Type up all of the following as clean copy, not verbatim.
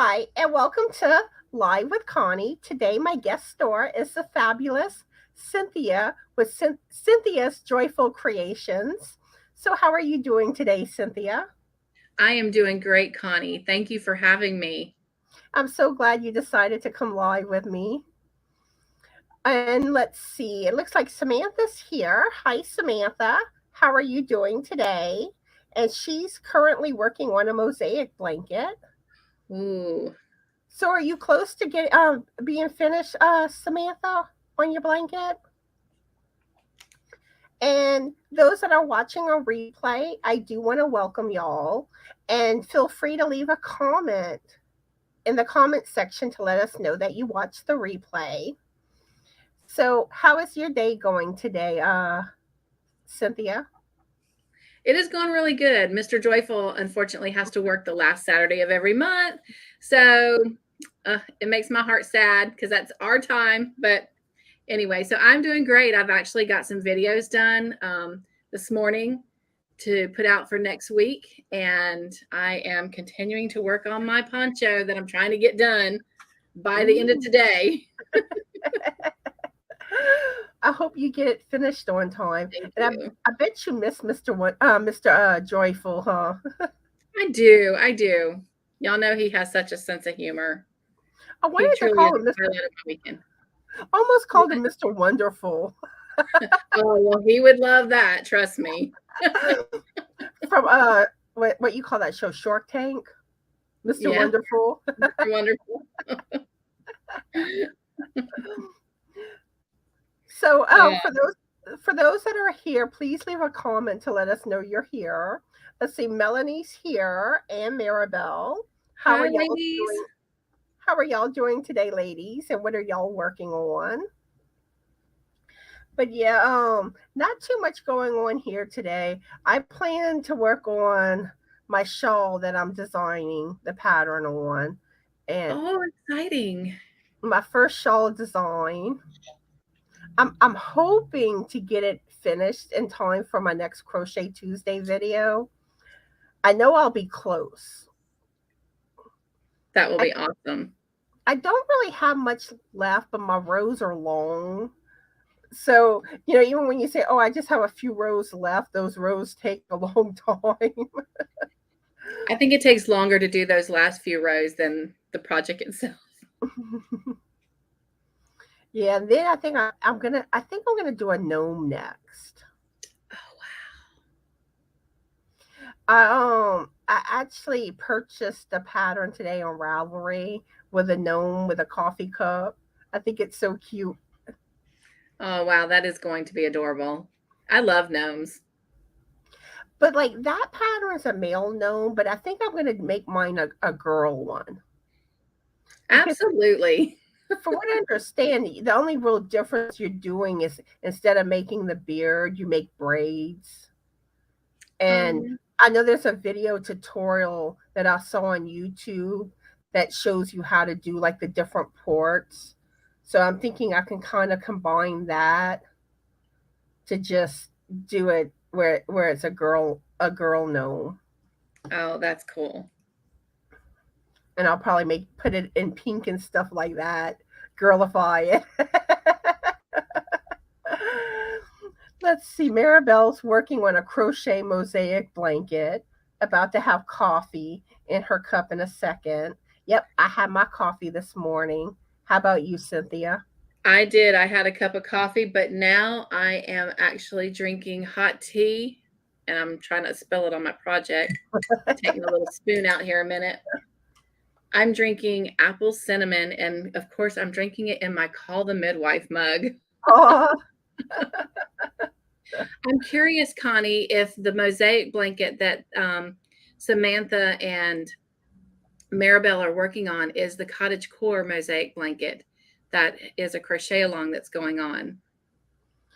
Hi, and welcome to Live with Connie. Today, my guest star is the fabulous Cynthia with Cynthia's Joyful Creations. So, how are you doing today, Cynthia? I am doing great, Connie. Thank you for having me. I'm so glad you decided to come live with me. And let's see, it looks like Samantha's here. Hi, Samantha. How are you doing today? And she's currently working on a mosaic blanket. Ooh, So, are you close to being finished, Samantha, on your blanket? And those that are watching on replay, I do want to welcome y'all and feel free to leave a comment in the comment section to let us know that you watched the replay. So, how is your day going today, Cynthia? it is going really good. Mr. Joyful, unfortunately, has to work the last Saturday of every month. So it makes my heart sad because that's our time. But anyway, so I'm doing great. I've actually got some videos done this morning to put out for next week. And I am continuing to work on my poncho that I'm trying to get done by the end of Ooh. today. I hope you get it finished on time. Thank And you. I bet you miss Mr. Joyful, huh? I do. I do. Y'all know he has such a sense of humor. I He wanted to truly is call a him Mr. highlight of my weekend. Almost called him What? Mr. Wonderful Oh, well, he would love that. Trust me. from what you call that show, Shark Tank, Mr. Yeah, Wonderful. wonderful. So, Uh, for those that are here, please leave a comment to let us know you're here. Let's see, Melanie's here and Maribel. How Hi, are y'all ladies. doing? How are y'all doing today, ladies? And what are y'all working on? But yeah, not too much going on here today. I plan to work on my shawl that I'm designing the pattern on, and Oh, exciting. my first shawl design. I'm hoping to get it finished in time for my next Crochet Tuesday video. I know I'll be close. That will I be awesome. I don't really have much left, but my rows are long. So, even when you say, "Oh, I just have a few rows left," those rows take a long time. I think it takes longer to do those last few rows than the project itself. Yeah, and then I think I'm gonna do a gnome next. Oh, I actually purchased a pattern today on Ravelry with a gnome with a coffee cup. I think it's so cute. wow. Oh, wow. That is going to be adorable. I love gnomes. But like that pattern is a male gnome, but I think I'm gonna make mine a girl one. Because Absolutely. from what I understand, the only real difference you're doing is instead of making the beard, you make braids. And Um, I know there's a video tutorial that I saw on YouTube that shows you how to do like the different ports. So I'm thinking I can kind of combine that to just do it where it's a girl gnome. oh, that's cool. And I'll probably put it in pink and stuff like that. Girlify it. Let's see. Maribel's working on a crochet mosaic blanket, about to have coffee in her cup in a second. Yep, I had my coffee this morning. How about you, Cynthia? I did. I had a cup of coffee, but now I am actually drinking hot tea and I'm trying to spell it on my project. Take my little spoon out here a minute. I'm drinking apple cinnamon, and of course, I'm drinking it in my Call the Midwife mug. Oh, I'm curious, Connie, if the mosaic blanket that Samantha and Maribel are working on is the cottage core mosaic blanket that is a crochet along that's going on.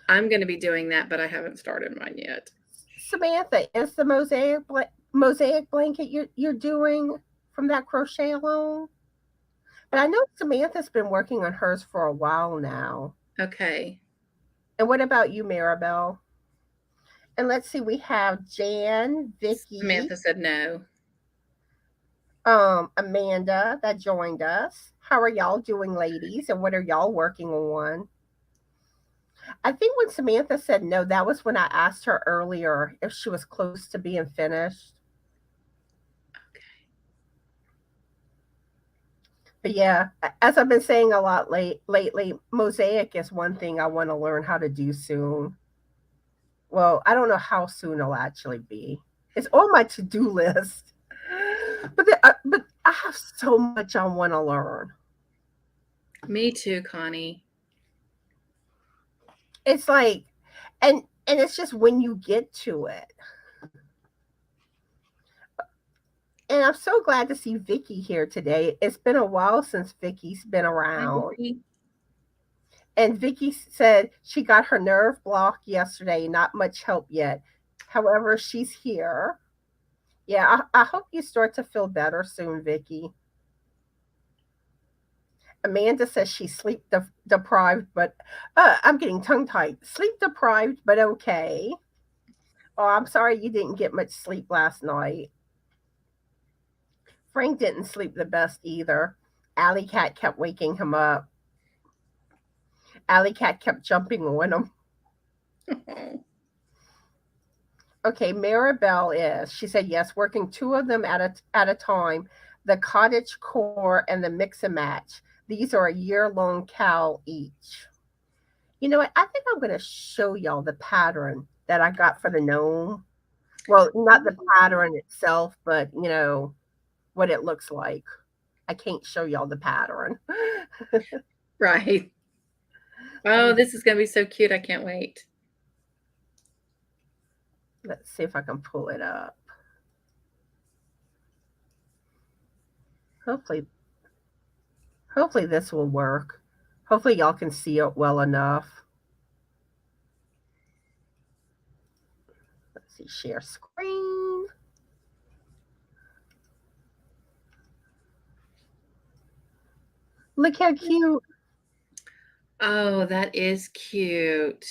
I'm going to be doing that, but I haven't started mine yet. Samantha, is the mosaic blanket you're doing from that crochet alone? But I know Samantha's been working on hers for a while now. Okay. And what about you, Maribel? And let's see, we have Jan, Vicky. Samantha said no. Amanda that joined us. How are y'all doing, ladies? And what are y'all working on? I think when Samantha said no, that was when I asked her earlier if she was close to being finished. But yeah, as I've been saying a lot lately, mosaic is one thing I want to learn how to do soon. Well, I don't know how soon it'll actually be. It's on my to-do list. But I have so much I want to learn. Me too, Connie. It's like, and it's just when you get to it. And I'm so glad to see Vicky here today. It's been a while since Vicky's been Hi, around. Vicky. And Vicky said she got her nerve block yesterday, not much help yet. However, she's here. Yeah, I hope you start to feel better soon, Vicky. Amanda says she's sleep deprived, but I'm getting tongue tied. Sleep deprived, but okay. Oh, I'm sorry you didn't get much sleep last night. Frank didn't sleep the best either. Alley Cat kept waking him up. Alley Cat kept jumping on him. Okay, Maribel is. She said yes, working two of them at a time. The cottage core and the mix and match. These are a year-long cowl each. You know what? I think I'm going to show y'all the pattern that I got for the gnome. Well, not the pattern itself, but what it looks like. I can't show y'all the pattern. Right. Oh, this is going to be so cute. I can't wait. Let's see if I can pull it up. Hopefully this will work. Hopefully y'all can see it well enough. Let's see, share screen. Look how cute. Oh, that is cute.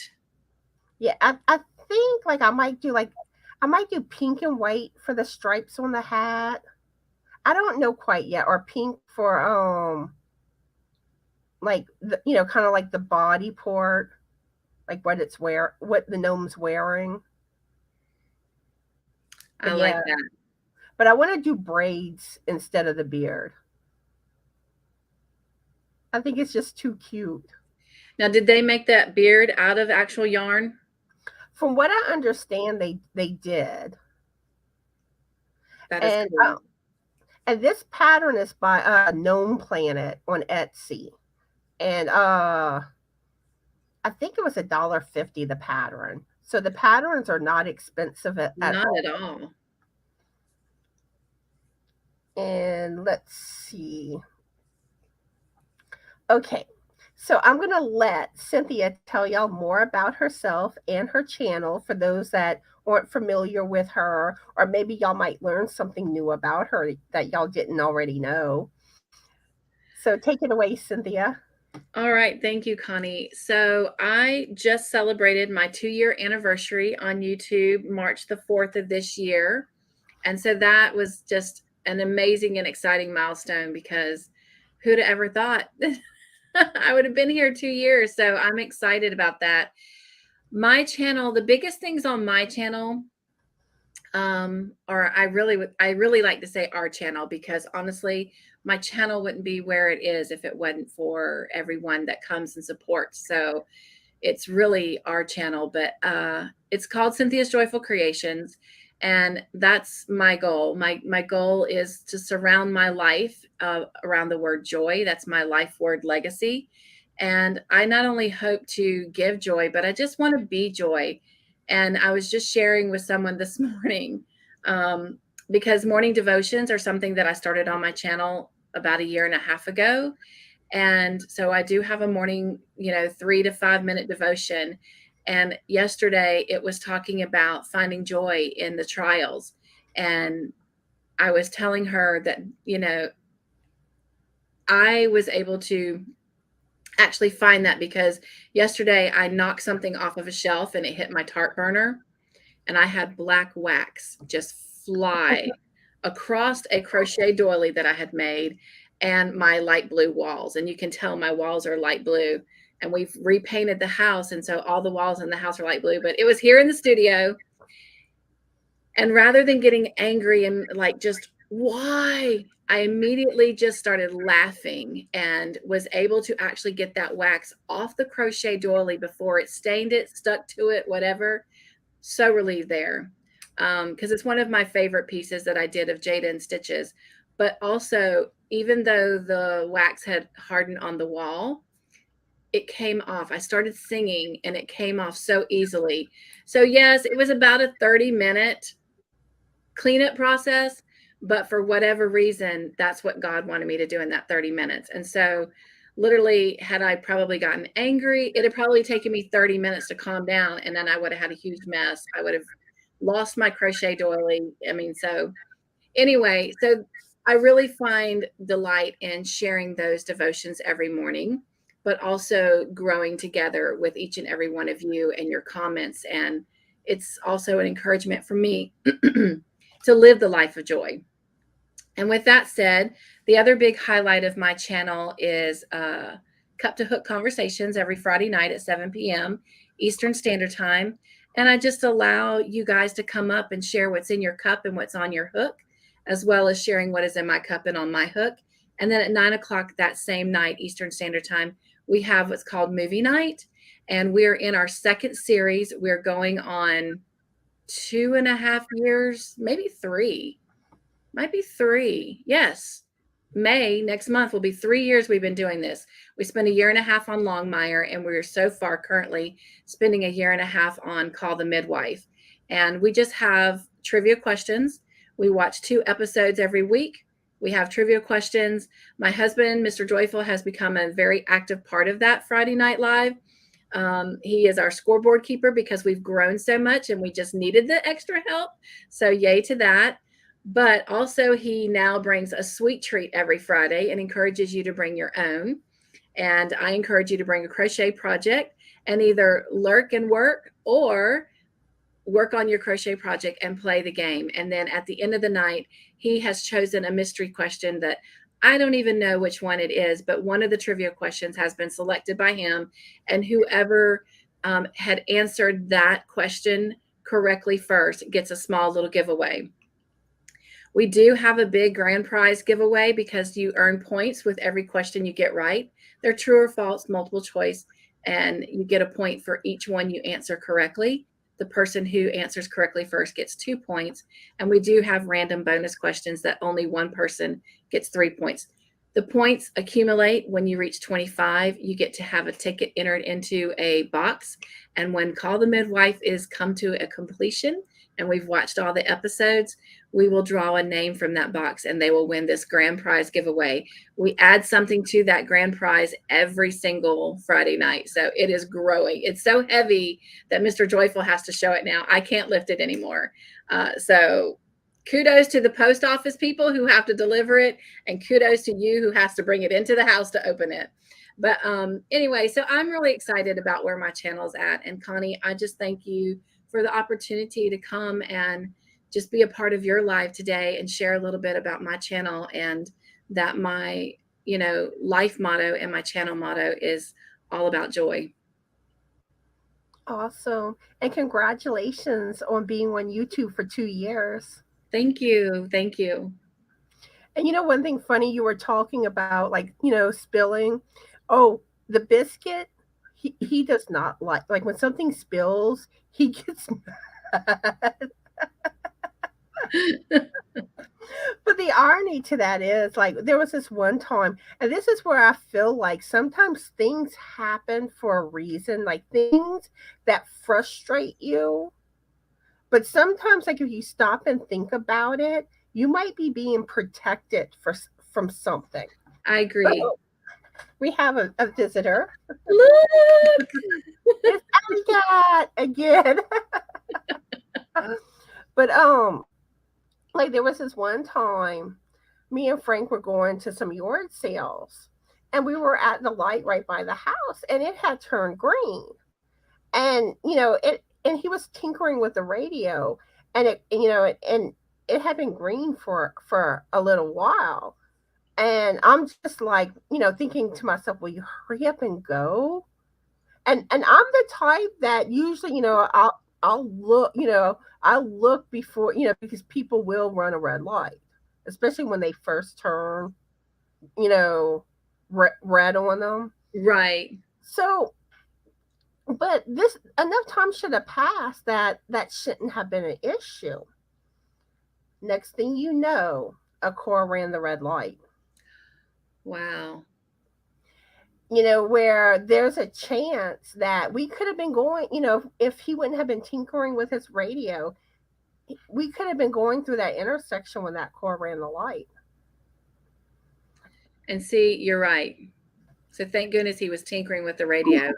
Yeah, I think I might do pink and white for the stripes on the hat. I don't know quite yet, or pink for like kind of like the body part, like what the gnome's wearing. I like that. But I want to do braids instead of the beard. I think it's just too cute. Now, did they make that beard out of actual yarn? From what I understand, they did. That is cool. And this pattern is by Gnome Planet on Etsy. And I think it was $1.50 the pattern. So the patterns are not expensive at Not all. at all. And let's see. Okay. So I'm going to let Cynthia tell y'all more about herself and her channel for those that aren't familiar with her, or maybe y'all might learn something new about her that y'all didn't already know. So take it away, Cynthia. All right. Thank you, Connie. So I just celebrated my 2-year anniversary on YouTube, March the 4th of this year. And so that was just an amazing and exciting milestone, because who'd have ever thought I would have been here 2 years. So I'm excited about that. My channel, the biggest things on my channel, or I really like to say our channel, because honestly, my channel wouldn't be where it is if it wasn't for everyone that comes and supports. So it's really our channel, but it's called Cynthia's Joyful Creations. And that's my goal. My goal is to surround my life around the word joy. That's my life word legacy. And I not only hope to give joy, but I just want to be joy. And I was just sharing with someone this morning, because morning devotions are something that I started on my channel about 1.5 years ago. And so I do have a morning, 3 to 5 minute devotion. And yesterday it was talking about finding joy in the trials. And I was telling her that, I was able to actually find that because yesterday I knocked something off of a shelf and it hit my tart burner, and I had black wax just fly across a crochet doily that I had made and my light blue walls. And you can tell my walls are light blue, and we've repainted the house. And so all the walls in the house are light blue, but it was here in the studio. And rather than getting angry and like, just why, I immediately just started laughing and was able to actually get that wax off the crochet doily before it stained it, stuck to it, whatever. So relieved there. Because it's one of my favorite pieces that I did of Jada and Stitches. But also, even though the wax had hardened on the wall, it came off. I started singing and it came off so easily. So yes, it was about a 30-minute cleanup process, but for whatever reason, that's what God wanted me to do in that 30 minutes. And so literally, had I probably gotten angry, it had probably taken me 30 minutes to calm down, and then I would have had a huge mess. I would have lost my crochet doily. I mean, so anyway, so I really find delight in sharing those devotions every morning, but also growing together with each and every one of you and your comments. And it's also an encouragement for me to live the life of joy. And with that said, the other big highlight of my channel is Cup to Hook Conversations every Friday night at 7 p.m. Eastern Standard Time. And I just allow you guys to come up and share what's in your cup and what's on your hook, as well as sharing what is in my cup and on my hook. And then at 9 o'clock that same night, Eastern Standard Time, we have what's called Movie Night. And we're in our second series. We're going on 2.5 years, maybe 3. Might be 3. Yes. May next month will be 3 years we've been doing this. We spent 1.5 years on Longmire, and we're so far currently spending 1.5 years on Call the Midwife. And we just have trivia questions. We watch 2 episodes every week. We have trivia questions. My husband, Mr. Joyful, has become a very active part of that Friday Night Live. He is our scoreboard keeper because we've grown so much and we just needed the extra help. So yay to that. But also, he now brings a sweet treat every Friday and encourages you to bring your own. And I encourage you to bring a crochet project and either lurk and work or work on your crochet project and play the game. And then at the end of the night, he has chosen a mystery question that I don't even know which one it is, but one of the trivia questions has been selected by him. And whoever had answered that question correctly first gets a small little giveaway. We do have a big grand prize giveaway because you earn points with every question you get right. They're true or false, multiple choice, and you get a point for each one you answer correctly. The person who answers correctly first gets 2 points. And we do have random bonus questions that only one person gets 3 points. The points accumulate. When you reach 25, you get to have a ticket entered into a box. And when Call the Midwife is come to a completion, and we've watched all the episodes, we will draw a name from that box and they will win this grand prize giveaway. We add something to that grand prize every single Friday night. So it is growing. It's so heavy that Mr. Joyful has to show it now. I can't lift it anymore. So kudos to the post office people who have to deliver it, and kudos to you who has to bring it into the house to open it. But anyway, so I'm really excited about where my channel's at. And Connie, I just thank you for the opportunity to come and just be a part of your life today and share a little bit about my channel, and that my, life motto and my channel motto is all about joy. Awesome. And congratulations on being on YouTube for 2 years. Thank you. Thank you. And one thing funny, you were talking about, spilling. Oh, the biscuit, he does not like when something spills, he gets mad. But the irony to that is, like, there was this one time, and this is where I feel like sometimes things happen for a reason, like things that frustrate you. But sometimes, like, if you stop and think about it, you might be being protected from something. I agree. So, we have a visitor. Look! It's Anita again. But like, there was this one time me and Frank were going to some yard sales, and we were at the light right by the house, and it had turned green. And and he was tinkering with the radio, and it and it had been green for a little while. And I'm just like, thinking to myself, will you hurry up and go? And I'm the type that usually, I'll look, I look before, because people will run a red light, especially when they first turn, red on them. Right. So, but this enough time should have passed that shouldn't have been an issue. Next thing you know, a car ran the red light. Wow. Where there's a chance that we could have been going, if he wouldn't have been tinkering with his radio, we could have been going through that intersection when that car ran the light. And see, you're right. So thank goodness he was tinkering with the radio.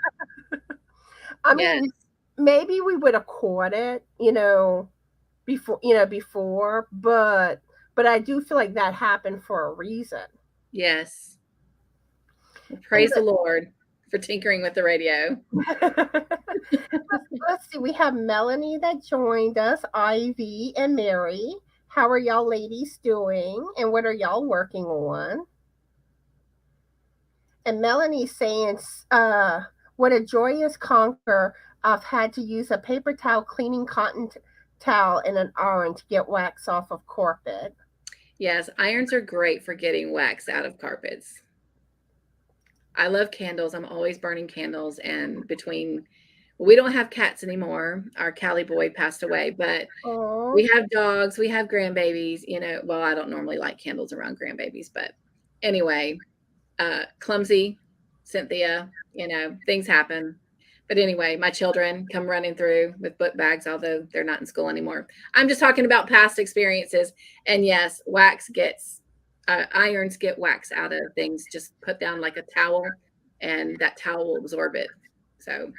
I Yes. mean, maybe we would have caught it, before, but I do feel like that happened for a reason. Yes. Well, praise the Lord for tinkering with the radio. Let's see. We have Melanie that joined us, Ivy and Mary. How are y'all ladies doing? And what are y'all working on? And Melanie's saying, what a joyous conquer. I've had to use a paper towel cleaning cotton towel and an iron to get wax off of carpet. Yes, irons are great for getting wax out of carpets. I love candles. I'm always burning candles. And we don't have cats anymore. Our Callie boy passed away, but we have dogs. We have grandbabies. Well, I don't normally light candles around grandbabies, but anyway, clumsy Cynthia, things happen. But anyway, my children come running through with book bags, although they're not in school anymore. I'm just talking about past experiences. And yes, irons get wax out of things. Just put down like a towel and that towel will absorb it. So,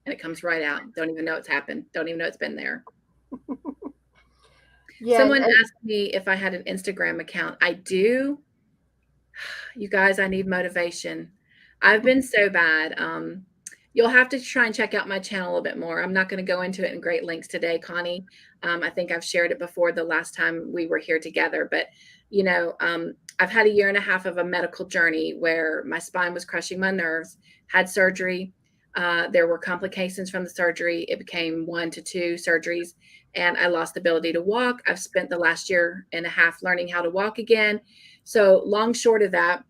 and it comes right out. Don't even know it's happened. Don't even know it's been there. Yeah, someone asked me if I had an Instagram account. I do. You guys, I need motivation. I've been so bad. You'll have to try and check out my channel a little bit more. I'm not going to go into it in great lengths today, Connie. I think I've shared it before the last time we were here together, but I've had a year and a half of a medical journey where my spine was crushing my nerves, had surgery. There were complications from the surgery. It became 1 to 2 surgeries and I lost the ability to walk. I've spent the last year and a half learning how to walk again. So long short of that,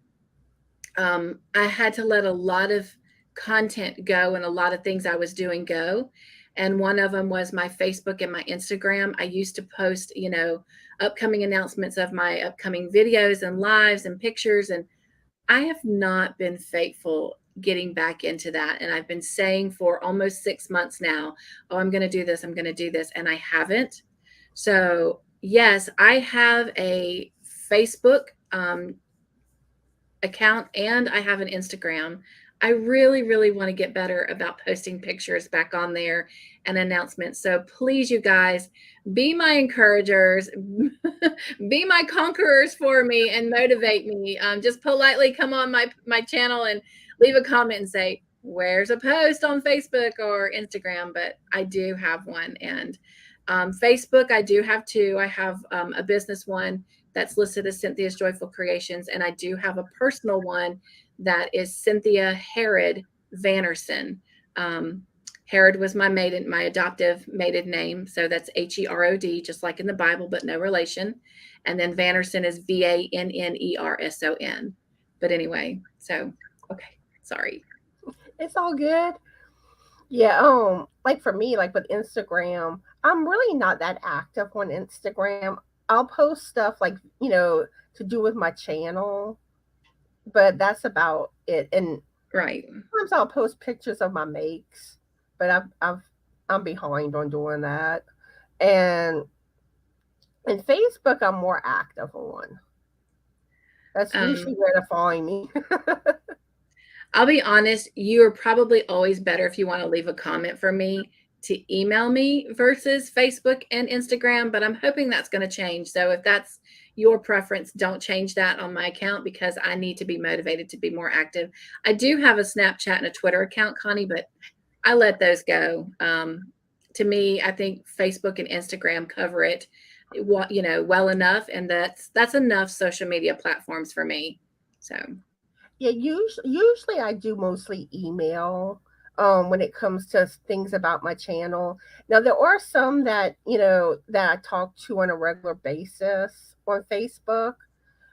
I had to let a lot of content go and a lot of things I was doing go. And one of them was my Facebook and my Instagram. I used to post, upcoming announcements of my upcoming videos and lives and pictures. And I have not been faithful getting back into that. And I've been saying for almost 6 months now, oh, I'm going to do this. I'm going to do this. And I haven't. So yes, I have a Facebook account and I have an Instagram. I really, really want to get better about posting pictures back on there and announcements. So please, you guys, be my encouragers, be my conquerors for me and motivate me. Just politely come on my channel and leave a comment and say, where's a post on Facebook or Instagram? But I do have one. And Facebook, I do have 2. I have a business one that's listed as Cynthia's Joyful Creations. And I do have a personal one that is Cynthia Herod Vannerson. Herod was my adoptive maiden name. So that's Herod, just like in the Bible, but no relation. And then Vannerson is Vannerson. But anyway, so, okay, sorry. It's all good. Yeah, like for me, like with Instagram, I'm really not that active on Instagram. I'll post stuff like, to do with my channel, but that's about it. And right, sometimes I'll post pictures of my makes, but I'm behind on doing that. And Facebook, I'm more active on. That's usually where to find me. I'll be honest, you are probably always better if you want to leave a comment for me to email me versus Facebook and Instagram, but I'm hoping that's going to change. So if that's your preference, don't change that on my account because I need to be motivated to be more active. I do have a Snapchat and a Twitter account, Connie, but I let those go. To me, I think Facebook and Instagram cover it. well enough, and that's enough social media platforms for me. So Yeah, usually I do mostly email when it comes to things about my channel. Now there are some that, that I talk to on a regular basis on Facebook,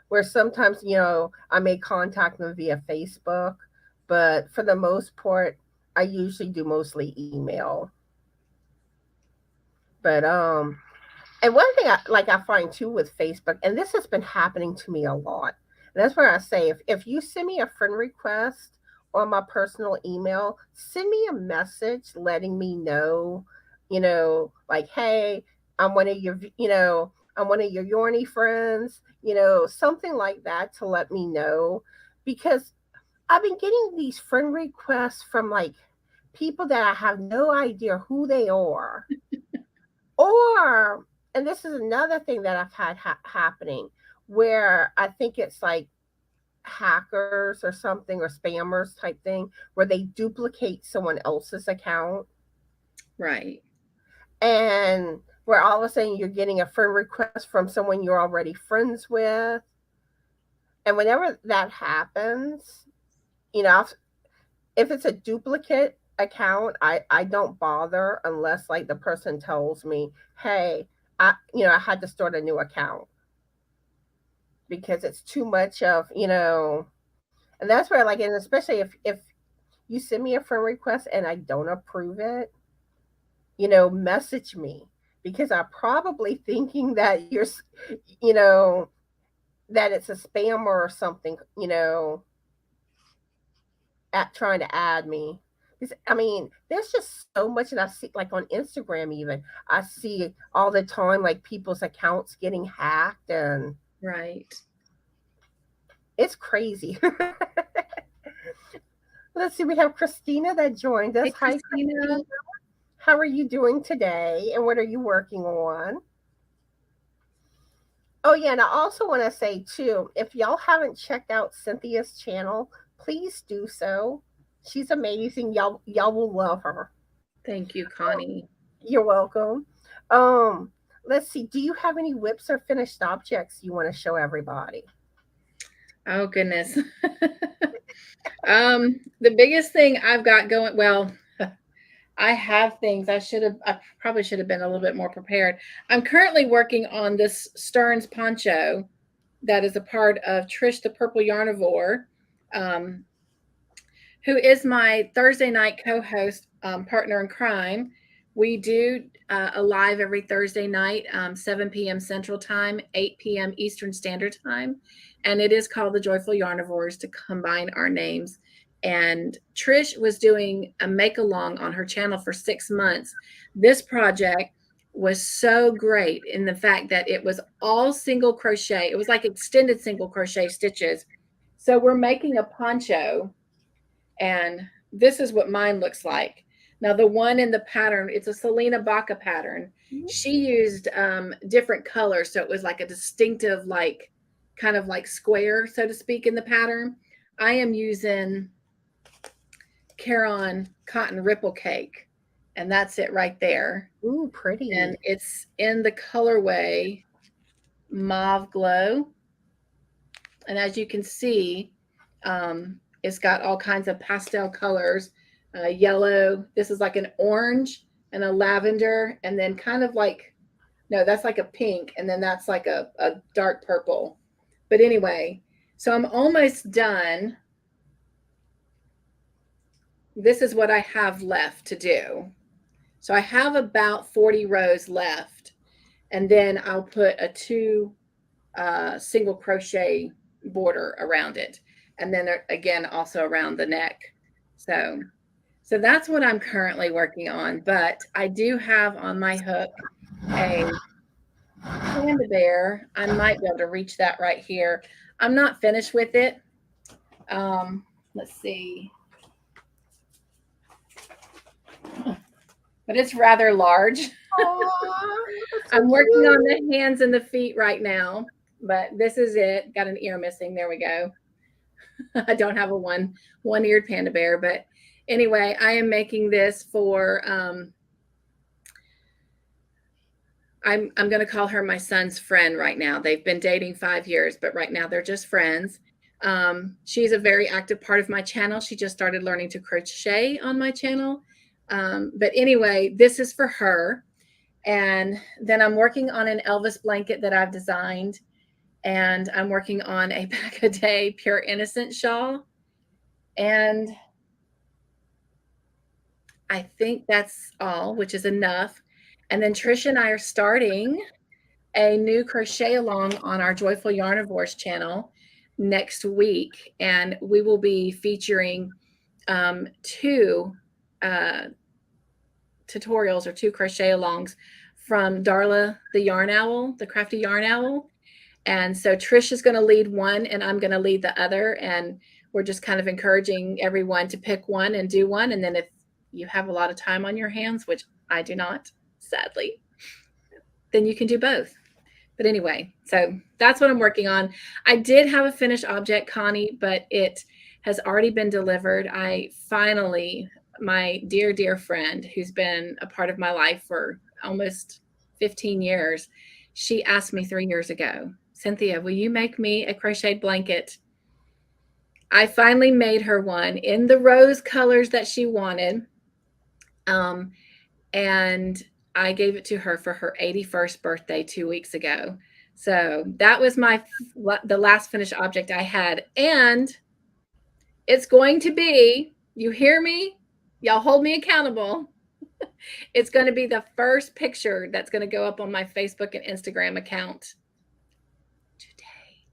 where sometimes, I may contact them via Facebook, but for the most part, I usually do mostly email. But and one thing I find too with Facebook, and this has been happening to me a lot, and that's where I say, if you send me a friend request on my personal email, send me a message letting me know, like, hey, I'm one of your, I'm one of your Yorny friends, something like that to let me know, because I've been getting these friend requests from like people that I have no idea who they are, or, and this is another thing that I've had happening, where I think it's like hackers or something, or spammers type thing, where they duplicate someone else's account. right. And where all of a sudden you're getting a friend request from someone you're already friends with. And whenever that happens, you know, if it's a duplicate account, I don't bother unless like the person tells me, hey, I had to start a new account, because it's too much of, and that's where, like, and especially if you send me a friend request and I don't approve it, message me, because I'm probably thinking that you know that it's a spammer or something, at trying to add me. Because, I mean, there's just so much that I see, like on Instagram, even I see all the time, like people's accounts getting hacked, and Right. it's crazy. Let's see, we have Christina that joined us. Hey, Hi, Christina. Christina. How are you doing today, and what are you working on? Oh, yeah, and I also want to say, too, if y'all haven't checked out Cynthia's channel, please do so. She's amazing. Y'all will love her. Thank you, Connie. You're welcome. Um, let's see. Do you have any whips or finished objects you want to show everybody? Oh goodness. The biggest thing I've got going, well, I have things I probably should have been a little bit more prepared. I'm currently working on this Stearns poncho that is a part of Trish the Purple Yarnivore, um, who is my Thursday night co-host, partner in crime. We do a live every Thursday night, 7 p.m. Central Time, 8 p.m. Eastern Standard Time, and it is called the Joyful Yarnivores to combine our names. And Trish was doing a make along on her channel for 6 months. This project was so great in the fact that it was all single crochet. It was like extended single crochet stitches. So we're making a poncho, and this is what mine looks like. Now, the one in the pattern, it's a Selena Baca pattern. She used different colors, so it was like a distinctive, like kind of like square, so to speak, in the pattern. I am using Caron Cotton Ripple Cake, and that's it right there. Ooh, pretty. And it's in the colorway Mauve Glow. And as you can see, it's got all kinds of pastel colors, yellow. This is like an orange and a lavender, and then kind of like, no, that's like a pink, and then that's like a dark purple. But anyway, so I'm almost done. This is what I have left to do. So I have about 40 rows left, and then I'll put a 2 single crochet border around it, and then again also around the neck. So that's what I'm currently working on. But I do have on my hook a Panda Bear. I might be able to reach that right here. I'm not finished with it. Let's see. But it's rather large. I'm working on the hands and the feet right now, but this is it. Got an ear missing. There we go. I don't have a one-eared panda bear, but anyway, I am making this for I'm going to call her my son's friend right now. They've been dating 5 years, but right now they're just friends. She's a very active part of my channel. She just started learning to crochet on my channel. But anyway, this is for her. And then I'm working on an Elvis blanket that I've designed. And I'm working on a Pack a Day Pure Innocent shawl. And I think that's all, which is enough. And then Trish and I are starting a new crochet along on our Joyful Yarnivores channel next week. And we will be featuring 2 tutorials or 2 crochet alongs from Darla, the yarn owl, the crafty yarn owl. And so Trish is going to lead one and I'm going to lead the other. And we're just kind of encouraging everyone to pick one and do one. And then if you have a lot of time on your hands, which I do not, sadly, then you can do both. But anyway, so that's what I'm working on. I did have a finished object, Connie, but it has already been delivered. I finally, my dear, dear friend who's been a part of my life for almost 15 years, she asked me 3 years ago, Cynthia, will you make me a crocheted blanket? I finally made her one in the rose colors that she wanted. And I gave it to her for her 81st birthday 2 weeks ago. So that was the last finished object I had. And it's going to be, you hear me? Y'all hold me accountable. It's going to be the first picture that's going to go up on my Facebook and Instagram account today.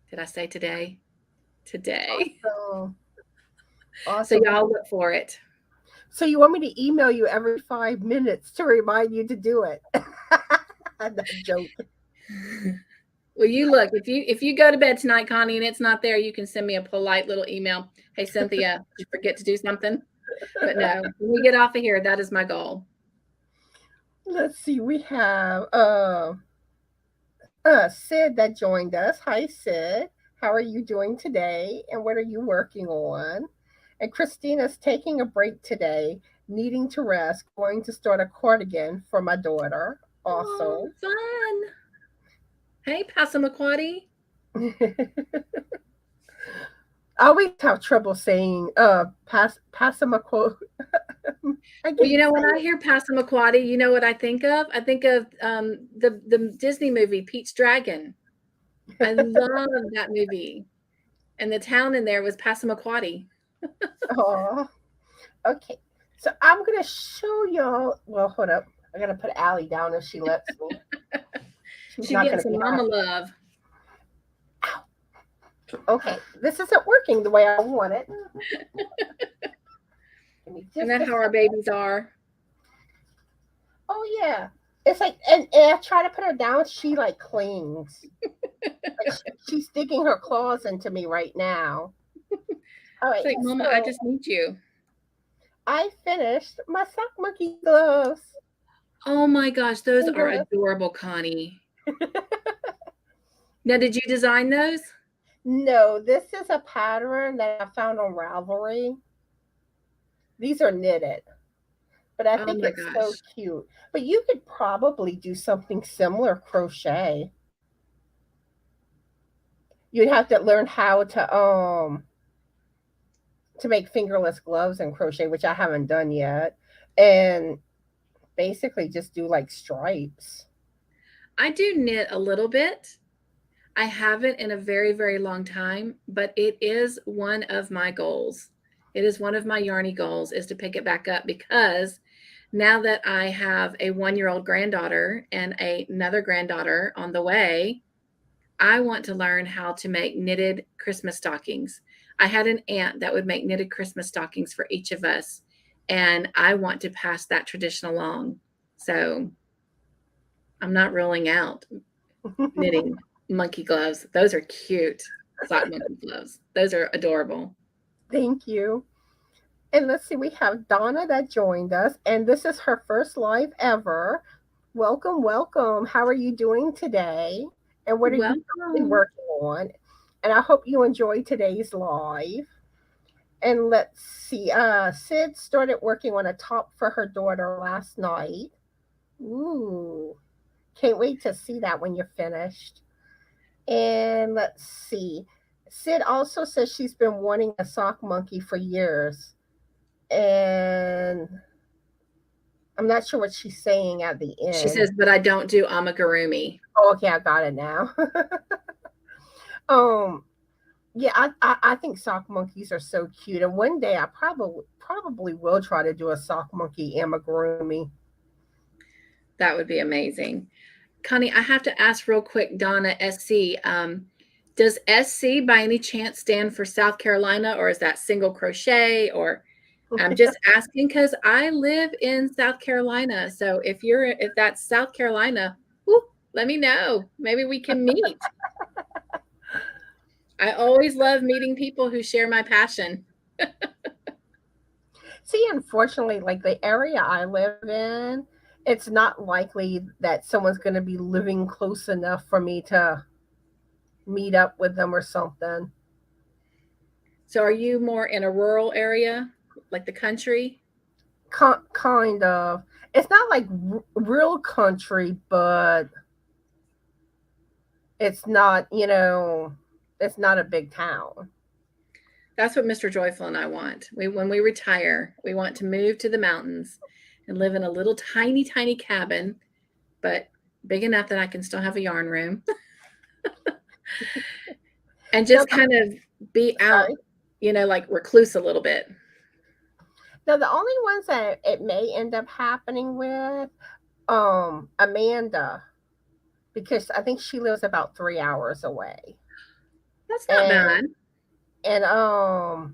Did I say today? Today. Awesome. So y'all look for it. So you want me to email you every 5 minutes to remind you to do it? That joke. Well, you look, if you go to bed tonight, Connie, and it's not there, you can send me a polite little email. Hey, Cynthia, did you forget to do something? But no, when we get off of here, that is my goal. Let's see. We have Sid that joined us. Hi, Sid. How are you doing today? And what are you working on? And Christina's taking a break today, needing to rest, going to start a cardigan for my daughter. Also, oh, fun. Hey, Passamaquoddy. I always have trouble saying Passamaquoddy. Well, you know, when I hear Passamaquoddy, you know what I think of? I think of the Disney movie Pete's Dragon. I love that movie, and the town in there was Passamaquoddy. Oh, okay. So I'm gonna show y'all. Well, hold up. I gotta put Allie down if she lets me. She's not getting some mama love. Ow. Okay, this isn't working the way I want it. Isn't that how our babies are? Oh yeah, it's like, and I try to put her down. She like clings. Like she's digging her claws into me right now. All right, it's like, Mama, I just need you. I finished my sock monkey gloves. Oh my gosh, those are adorable, Connie. Now, did you design those? No, this is a pattern that I found on Ravelry. These are knitted, but I think it's so cute. But you could probably do something similar crochet. You'd have to learn how to make fingerless gloves and crochet, which I haven't done yet, and basically just do like stripes. I do knit a little bit. I haven't in a very, very long time, but it is one of my goals. It is one of my yarny goals is to pick it back up, because now that I have a 1-year-old granddaughter and another granddaughter on the way, I want to learn how to make knitted Christmas stockings. I had an aunt that would make knitted Christmas stockings for each of us, and I want to pass that tradition along. So I'm not ruling out knitting monkey gloves. Those are cute. Sock monkey gloves. Those are adorable. Thank you. And let's see, we have Donna that joined us, and this is her first live ever. Welcome, welcome. How are you doing today? And what are you currently working on? And I hope you enjoyed today's live. And let's see, Sid started working on a top for her daughter last night. Ooh. Can't wait to see that when you're finished. And let's see. Sid also says she's been wanting a sock monkey for years. And I'm not sure what she's saying at the She end. says, but I don't do amigurumi. Oh, okay, I got it now. um, yeah, I think sock monkeys are so cute, and one day I probably will try to do a sock monkey amigurumi. That would be amazing. Connie, I have to ask real quick, Donna SC. Does SC by any chance stand for South Carolina, or is that single crochet? Or I'm just asking because I live in South Carolina. So if that's South Carolina, let me know. Maybe we can meet. I always love meeting people who share my passion. See, unfortunately, like the area I live in, it's not likely that someone's going to be living close enough for me to meet up with them or something. So are you more in a rural area, like the country? Kind of. It's not like real country, but it's not, it's not a big town. That's what Mr. Joyful and I want. When we retire, we want to move to the mountains and live in a little tiny, tiny cabin, but big enough that I can still have a yarn room. And just kind of be out, like recluse a little bit. Now, the only ones that it may end up happening with, Amanda, because I think she lives about 3 hours away. That's not bad. And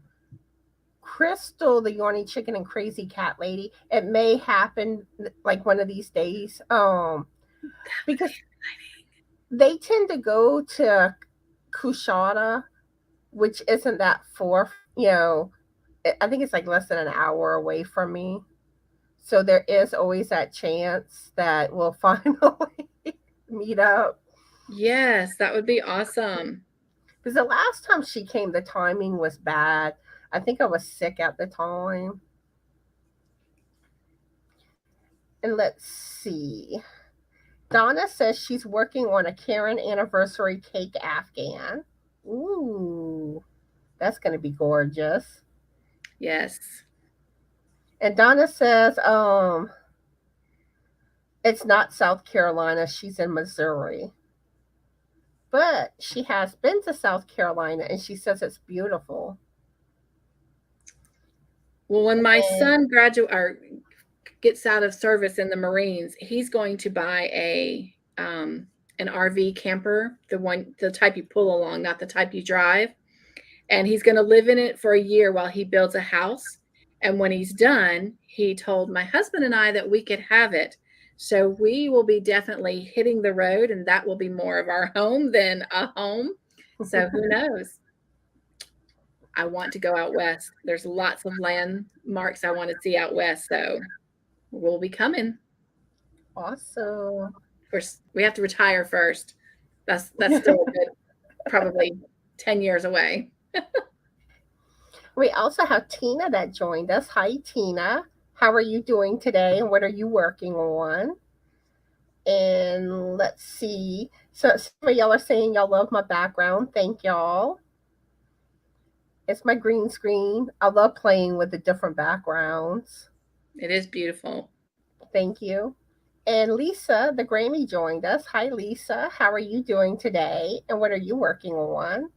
Crystal, the Yarny Chicken and Crazy Cat Lady, it may happen like one of these days. Because they tend to go to Kushada, which isn't that far. I think it's like less than an hour away from me. So there is always that chance that we'll finally meet up. Yes, that would be awesome. Because the last time she came, the timing was bad. I think I was sick at the time. And let's see. Donna says she's working on a Karen anniversary cake afghan. Ooh, that's going to be gorgeous. Yes. And Donna says it's not South Carolina. She's in Missouri. But she has been to South Carolina and she says it's beautiful. Well, when my son gets out of service in the Marines, he's going to buy an RV camper, the type you pull along, not the type you drive. And he's going to live in it for a year while he builds a house. And when he's done, he told my husband and I that we could have it. So we will be definitely hitting the road, and that will be more of our home than a home. So who knows? I want to go out west. There's lots of landmarks I want to see out west. So we'll be coming. Awesome. Of course, we have to retire first. That's still a good, probably 10 years away. We also have Tina that joined us. Hi, Tina. How are you doing today, and what are you working on? And let's see. So some of y'all are saying y'all love my background. Thank y'all. It's my green screen. I love playing with the different backgrounds. It is beautiful. Thank you. And Lisa, the Grammy, joined us. Hi, Lisa. How are you doing today, and what are you working on?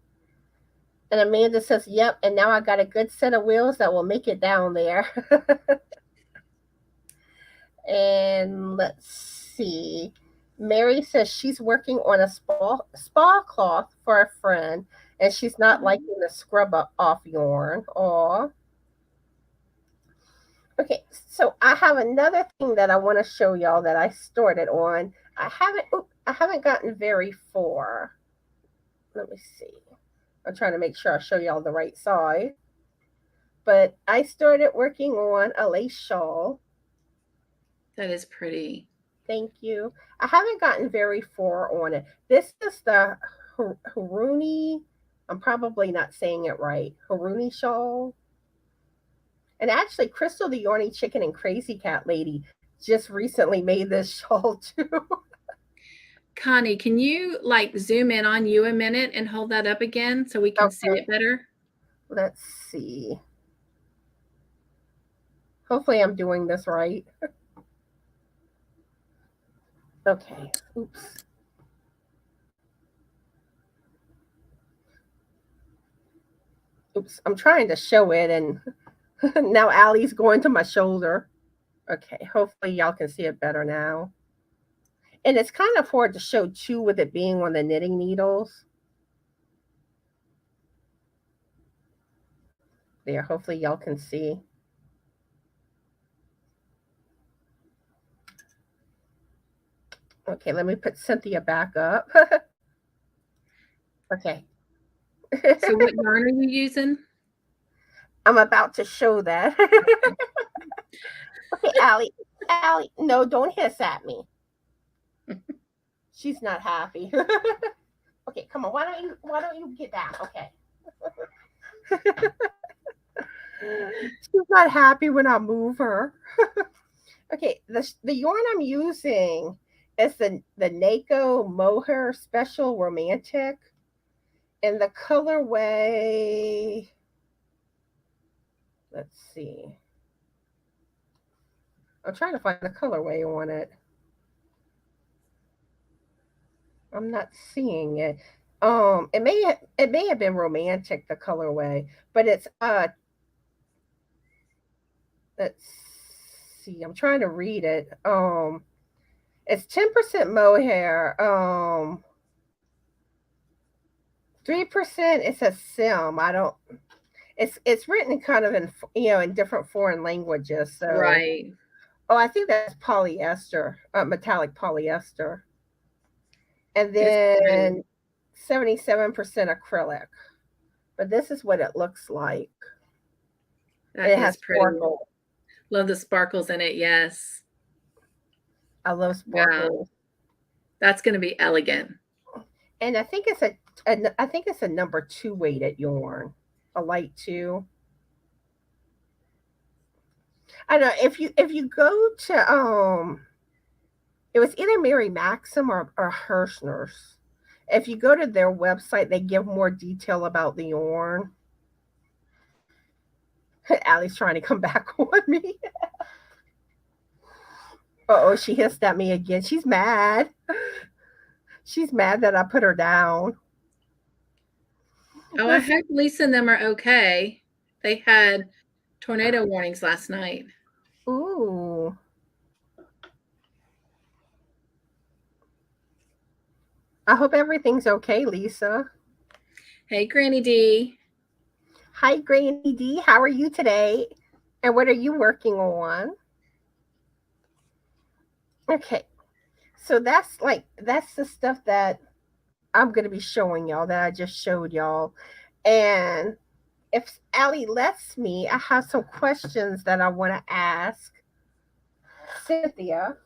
And Amanda says, yep, and now I got a good set of wheels that will make it down there. And let's see. Mary says she's working on a spa cloth for a friend, and she's not liking the scrub off yarn. Aw. Okay, so I have another thing that I want to show y'all that I started on. I haven't gotten very far. Let me see. I'm trying to make sure I show y'all the right side. But I started working on a lace shawl. That is pretty. Thank you. I haven't gotten very far on it. This is the Haruni. I'm probably not saying it right. Haruni shawl. And actually, Crystal, the Yarny Chicken and Crazy Cat Lady, just recently made this shawl too. Connie, can you like zoom in on you a minute and hold that up again so we can see it better? Let's see. Hopefully I'm doing this right. Okay. Oops. Oops. I'm trying to show it, and now Allie's going to my shoulder. Okay. Hopefully y'all can see it better now. And it's kind of hard to show too with it being on the knitting needles. There. Hopefully y'all can see. Okay, let me put Cynthia back up. Okay. So what yarn are you using? I'm about to show that. Okay, Allie, no, don't hiss at me. She's not happy. Okay, come on. Why don't you get down? Okay. She's not happy when I move her. Okay, the yarn I'm using is the Nako Mohair Special Romantic, and the colorway. Let's see. I'm trying to find the colorway on it. I'm not seeing it. It may have been Romantic, the colorway, but it's let's see. I'm trying to read it. It's 10% mohair. 3% it says sim. I don't. It's written kind of in in different foreign languages. So right. Oh, I think that's polyester, metallic polyester, and then 77% acrylic. But this is what it looks like. It has sparkle. Love the sparkles in it. Yes, I love sparkles. Wow. That's going to be elegant. And I think it's a number 2 weighted yarn, a light 2. I don't know if you go to it was either Mary Maxim or Hirschner's. If you go to their website, they give more detail about the yarn. Allie's trying to come back on me. Oh, she hissed at me again. She's mad. She's mad that I put her down. Oh, I hope Lisa and them are okay. They had tornado warnings last night. Ooh. I hope everything's okay, Lisa. Hey, Granny D. Hi, Granny D. How are you today? And what are you working on? Okay. So that's the stuff that I'm going to be showing y'all, that I just showed y'all. And if Allie lets me, I have some questions that I want to ask Cynthia.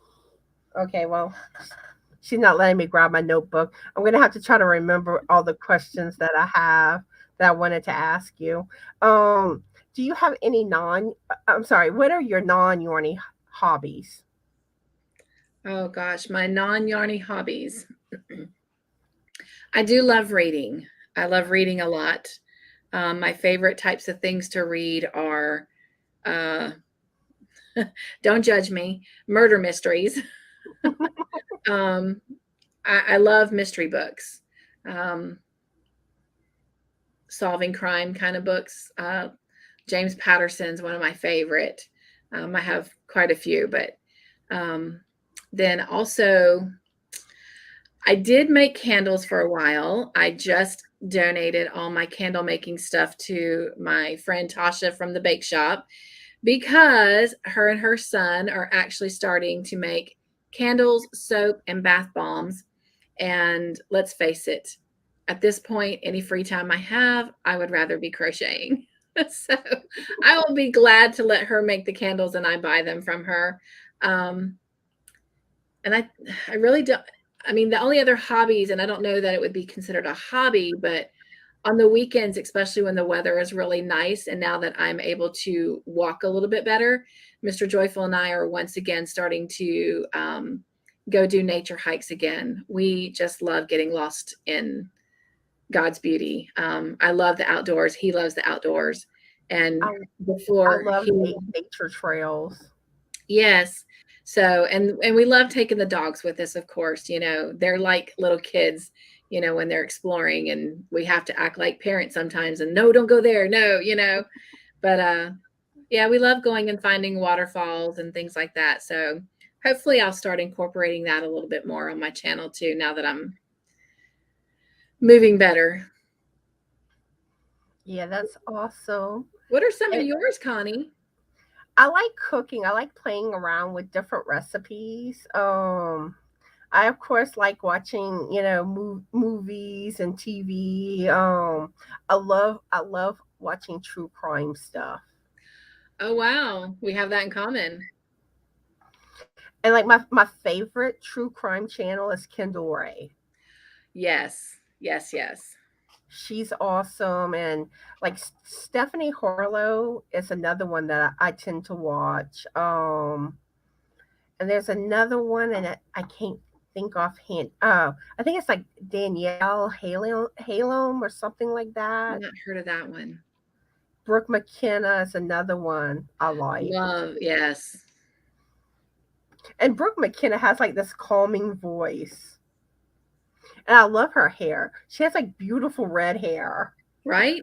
Okay, well, she's not letting me grab my notebook. I'm going to have to try to remember all the questions that I have that I wanted to ask you. Do you have any what are your non-yarny hobbies? Oh gosh, my non-yarny hobbies. I do love reading. I love reading a lot. My favorite types of things to read are, don't judge me, murder mysteries. I love mystery books, solving crime kind of books. James Patterson's one of my favorite. I have quite a few, but then also I did make candles for a while. I just donated all my candle making stuff to my friend Tasha from the bake shop, because her and her son are actually starting to make candles, soap, and bath bombs. And let's face it, at this point, any free time I have, I would rather be crocheting. So I will be glad to let her make the candles and I buy them from her. And I really don't. I mean, the only other hobbies, and I don't know that it would be considered a hobby, but on the weekends, especially when the weather is really nice, and now that I'm able to walk a little bit better, Mr. Joyful and I are once again starting to go do nature hikes again. We just love getting lost in God's beauty. I love the outdoors. He loves the outdoors. And I, I before love he, nature trails. yes. So, and we love taking the dogs with us, of course. They're like little kids, when they're exploring, and we have to act like parents sometimes and no, don't go there. No. But yeah, we love going and finding waterfalls and things like that. So hopefully I'll start incorporating that a little bit more on my channel too, now that I'm moving better. Yeah, that's awesome. What are some of yours, Connie? I like cooking. I like playing around with different recipes. I of course like watching, movies and TV. I love watching true crime stuff. Oh, wow. We have that in common. And like my favorite true crime channel is Kendall Ray. Yes. Yes. Yes. She's awesome, and like Stephanie Harlow is another one that I tend to watch. And there's another one, and I can't think offhand. I think it's like Danielle Halom or something like I've that. not heard of that one. Brooke McKenna is another one I like. Love. Yes. And Brooke McKenna has like this calming voice. And I love her hair. She has like beautiful red hair. Right?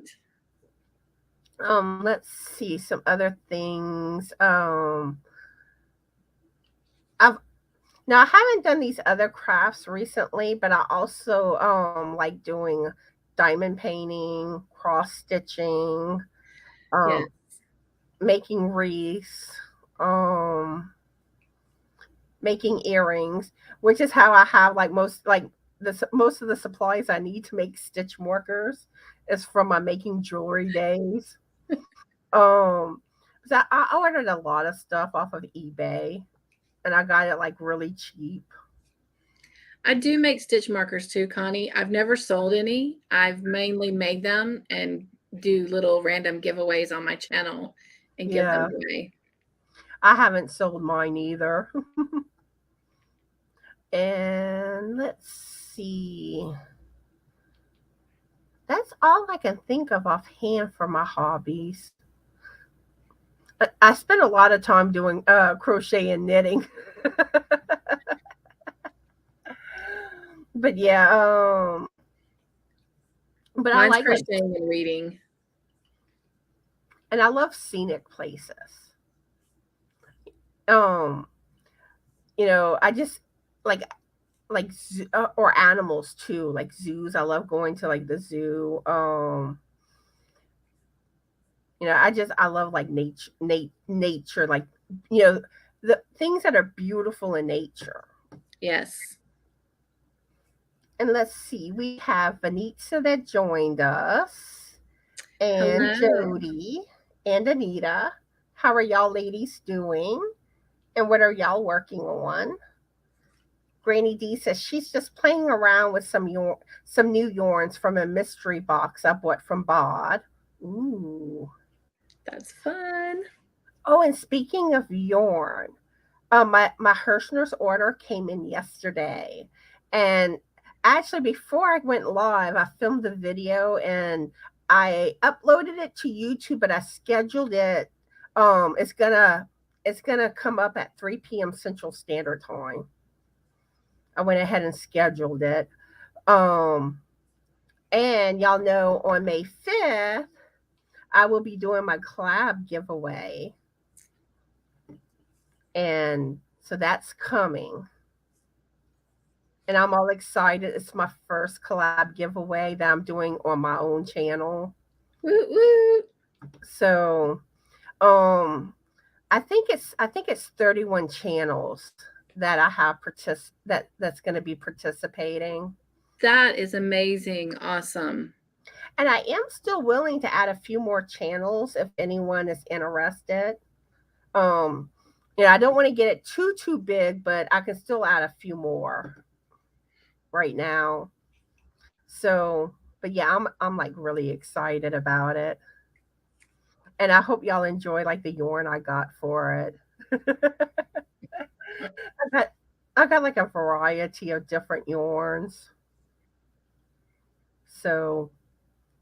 Let's see some other things. I've Now I haven't done these other crafts recently, but I also like doing diamond painting, cross stitching, Yes. um making wreaths, um making earrings, which is how I have like most of the supplies I need to make stitch markers is from my making jewelry days. Um, so I ordered a lot of stuff off of eBay, and I got it like really cheap. I do make stitch markers too, Connie. I've never sold any. I've mainly made them and do little random giveaways on my channel and give them Yeah, away. I haven't sold mine either. And let's see. That's all I can think of offhand for my hobbies. I spend a lot of time doing crochet and knitting. But yeah, but I Mine's like crocheting and reading. and I love scenic places. Um, I just like or animals too, like zoos. I love going to like the zoo. I love like nature, like you know, the things that are beautiful in nature. Yes. And let's see, we have Anita that joined us, and Hello. Jody and Anita. How are y'all ladies doing? And what are y'all working on? Granny D says she's just playing around with some new yarns from a mystery box I bought from Bod. Ooh. That's fun. Oh, and speaking of yarn, my Hirschner's order came in yesterday, and actually before I went live, I filmed the video and I uploaded it to YouTube, but I scheduled it. It's gonna come up at 3 p.m. Central Standard Time. I went ahead and scheduled it. Um, and y'all know on May 5th, I will be doing my collab giveaway. And so that's coming. And I'm all excited. It's my first collab giveaway that I'm doing on my own channel. Woo woo. So I think it's 31 channels that I have that's going to be participating. That is amazing. Awesome. And I am still willing to add a few more channels if anyone is interested. Um, I don't want to get it too big, but I can still add a few more right now. So, but yeah, I'm like really excited about it. And I hope y'all enjoy like the yarn I got for it. I got I got like a variety of different yarns. So,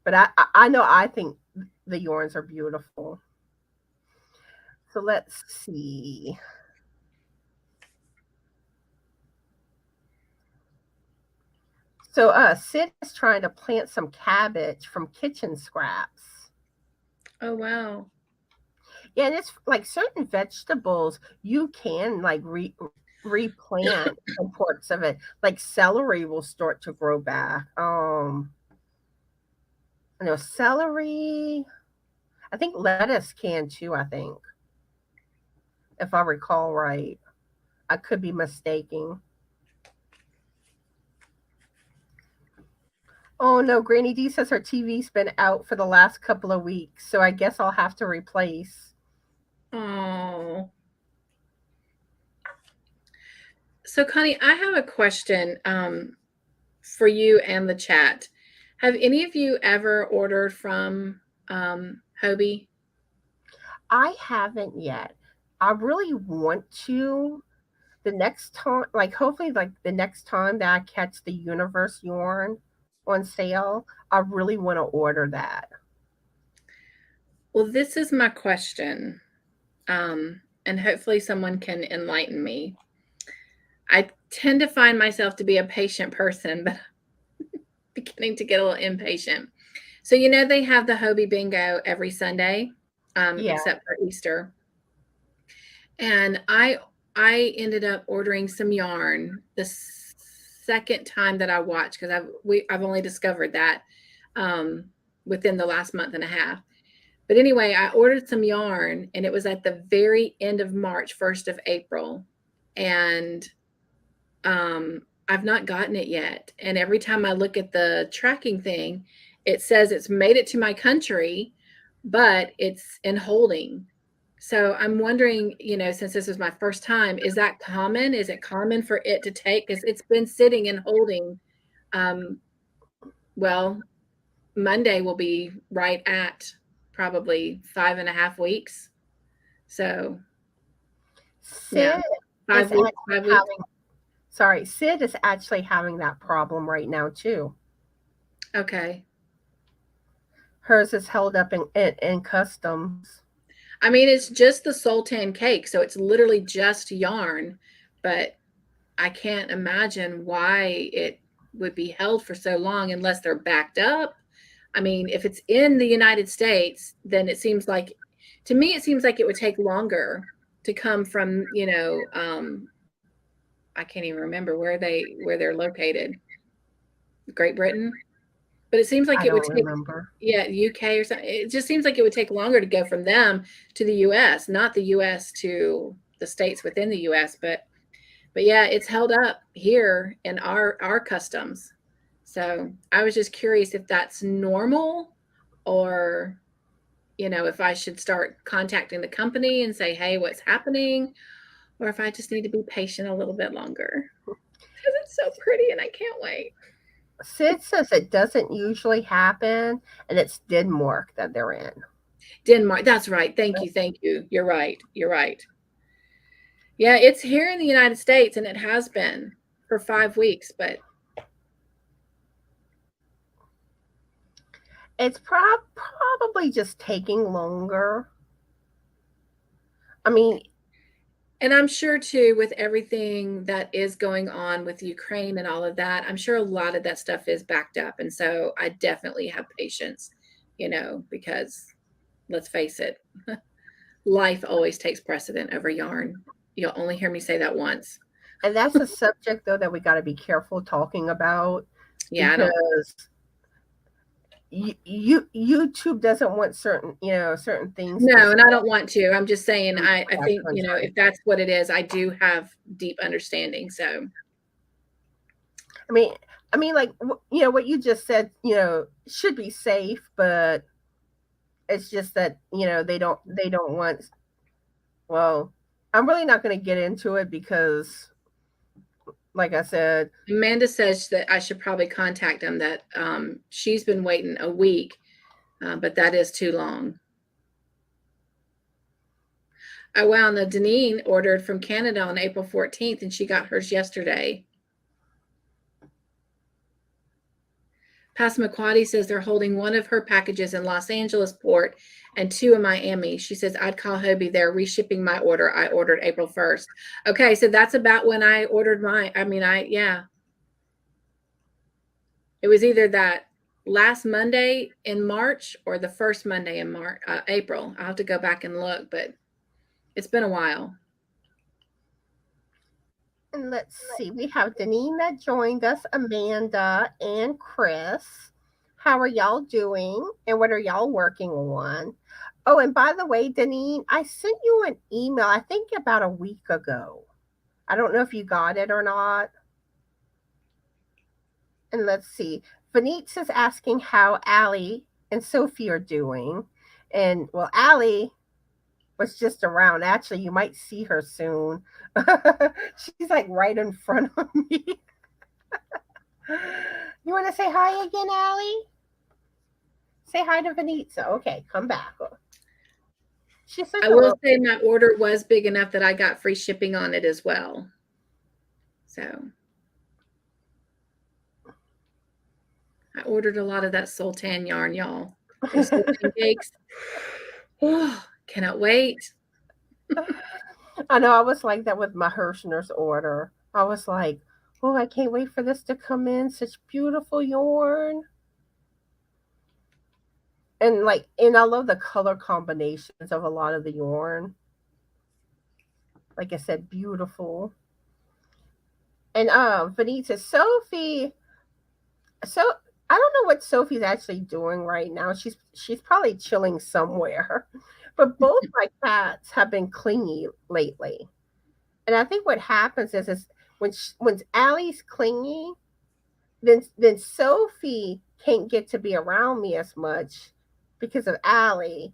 but I know I think the yarns are beautiful. So let's see. So Sid is trying to plant some cabbage from kitchen scraps. Oh, wow. Yeah, and it's like certain vegetables you can like replant some parts of it. Like celery will start to grow back. I know celery. I think lettuce can too, I think, if I recall right. I could be mistaken. Oh no, Granny D says her TV's been out for the last couple of weeks, so I guess I'll have to replace. Oh. So, Connie, I have a question for you and the chat. Have any of you ever ordered from Hobie? I haven't yet. I really want to. The next time, like hopefully, like the next time that I catch the Universe yarn on sale, I really want to order that. Well, this is my question, and hopefully someone can enlighten me. I tend to find myself to be a patient person, but I'm beginning to get a little impatient. So, you know, they have the Hobie Bingo every Sunday, Yeah. except for Easter. And I ended up ordering some yarn the second time that I watched, because I've only discovered that within the last month and a half. But anyway, I ordered some yarn, and it was at the very end of March, 1st of April, and I've not gotten it yet. And every time I look at the tracking thing, it says it's made it to my country, but it's in holding. So I'm wondering, you know, since this is my first time, is that common? Is it common for it to take? Because it's been sitting and holding. Well, Monday will be right at probably 5.5 weeks. So, yeah, Sid 5 is weeks, actually 5 weeks. having, sorry, Sid is actually having that problem right now too. Okay. Hers is held up in customs. I mean, it's just the Sultan cake, so it's literally just yarn, but I can't imagine why it would be held for so long unless they're backed up. I mean, if it's in the United States, then it seems like, to me, it seems like it would take longer to come from, you know, I can't even remember where they're located. Great Britain. But it seems like I it would don't take, remember. yeah, UK or something. It just seems like it would take longer to go from them to the US, not the US to the states within the US. But yeah, it's held up here in our customs. So I was just curious if that's normal, or, you know, if I should start contacting the company and say, hey, what's happening? Or if I just need to be patient a little bit longer, because it's so pretty and I can't wait. Sid says it doesn't usually happen, and it's Denmark that they're in. Denmark. That's right. Thank you. Thank you. You're right. You're right. Yeah, it's here in the United States, and it has been for 5 weeks, but It's probably just taking longer. I mean, and I'm sure too, with everything that is going on with Ukraine and all of that, I'm sure a lot of that stuff is backed up. And so I definitely have patience, you know, because let's face it, life always takes precedent over yarn. You'll only hear me say that once. and that's a subject though that we got to be careful talking about, Yeah, because YouTube doesn't want certain things. No, and I don't want to. I'm just saying, I think, you know, Country. if that's what it is, I do have deep understanding. So, I mean, like what you just said, should be safe, but it's just that they don't want. Well, I'm really not going to get into it because, like I said, Amanda says that I should probably contact them, that she's been waiting a week, but that is too long. Oh, wow. No, Deneen ordered from Canada on April 14th, and she got hers yesterday. Pas McQuaddy says they're holding one of her packages in Los Angeles port and 2 in Miami. She says, I'd call Hobie. They're reshipping my order. I ordered April 1st. Okay, so that's about when I ordered mine. I mean, yeah. It was either that last Monday in March or the first Monday in April. I'll have to go back and look, but it's been a while. And let's see, we have Deneen that joined us, Amanda and Chris. How are y'all doing? And what are y'all working on? Oh, and by the way, Deneen, I sent you an email, I think about a week ago. I don't know if you got it or not. And let's see. Vanitz is asking how Allie and Sophie are doing. And well, Allie was just around. Actually, you might see her soon. She's like right in front of me. You want to say hi again, Allie? Say hi to Vanitza. Okay, come back. I will say my order was big enough that I got free shipping on it as well. So I ordered a lot of that sultan yarn, y'all. Those sultan cakes. Oh, cannot wait. I know I was like that with my Hirschner's order. I was like, oh, I can't wait for this to come in. Such beautiful yarn. And I love the color combinations of a lot of the yarn. Like I said, beautiful. And Vanita, Sophie. So I don't know what Sophie's actually doing right now. She's probably chilling somewhere. But both my cats have been clingy lately. And I think what happens is when Allie's clingy, then Sophie can't get to be around me as much because of Allie.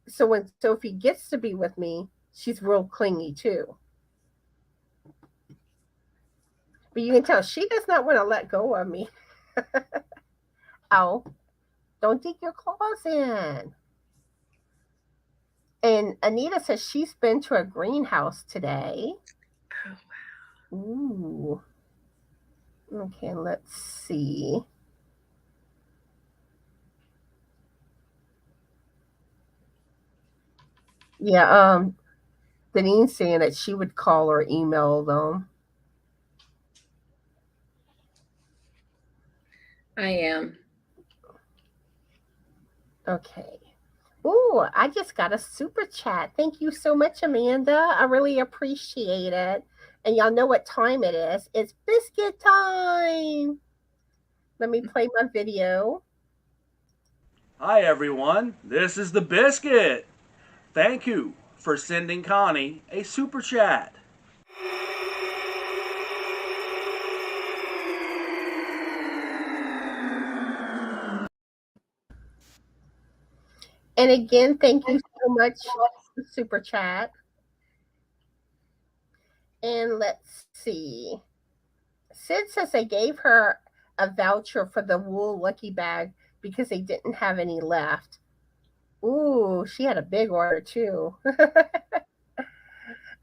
So when Sophie gets to be with me, she's real clingy too. But you can tell she does not want to let go of me. Ow. Don't dig your claws in. And Anita says she's been to a greenhouse today. Oh, wow. Ooh. Okay, let's see. Yeah, Denine's saying that she would call or email them. I am. Okay. Ooh, I just got a super chat. Thank you so much, Amanda. I really appreciate it. And y'all know what time it is. It's biscuit time. Let me play my video. Hi, everyone. This is the Biscuit. Thank you for sending Connie a super chat. And again, thank you so much for super chat. And let's see. Sid says they gave her a voucher for the wool lucky bag because they didn't have any left. Ooh, she had a big order too.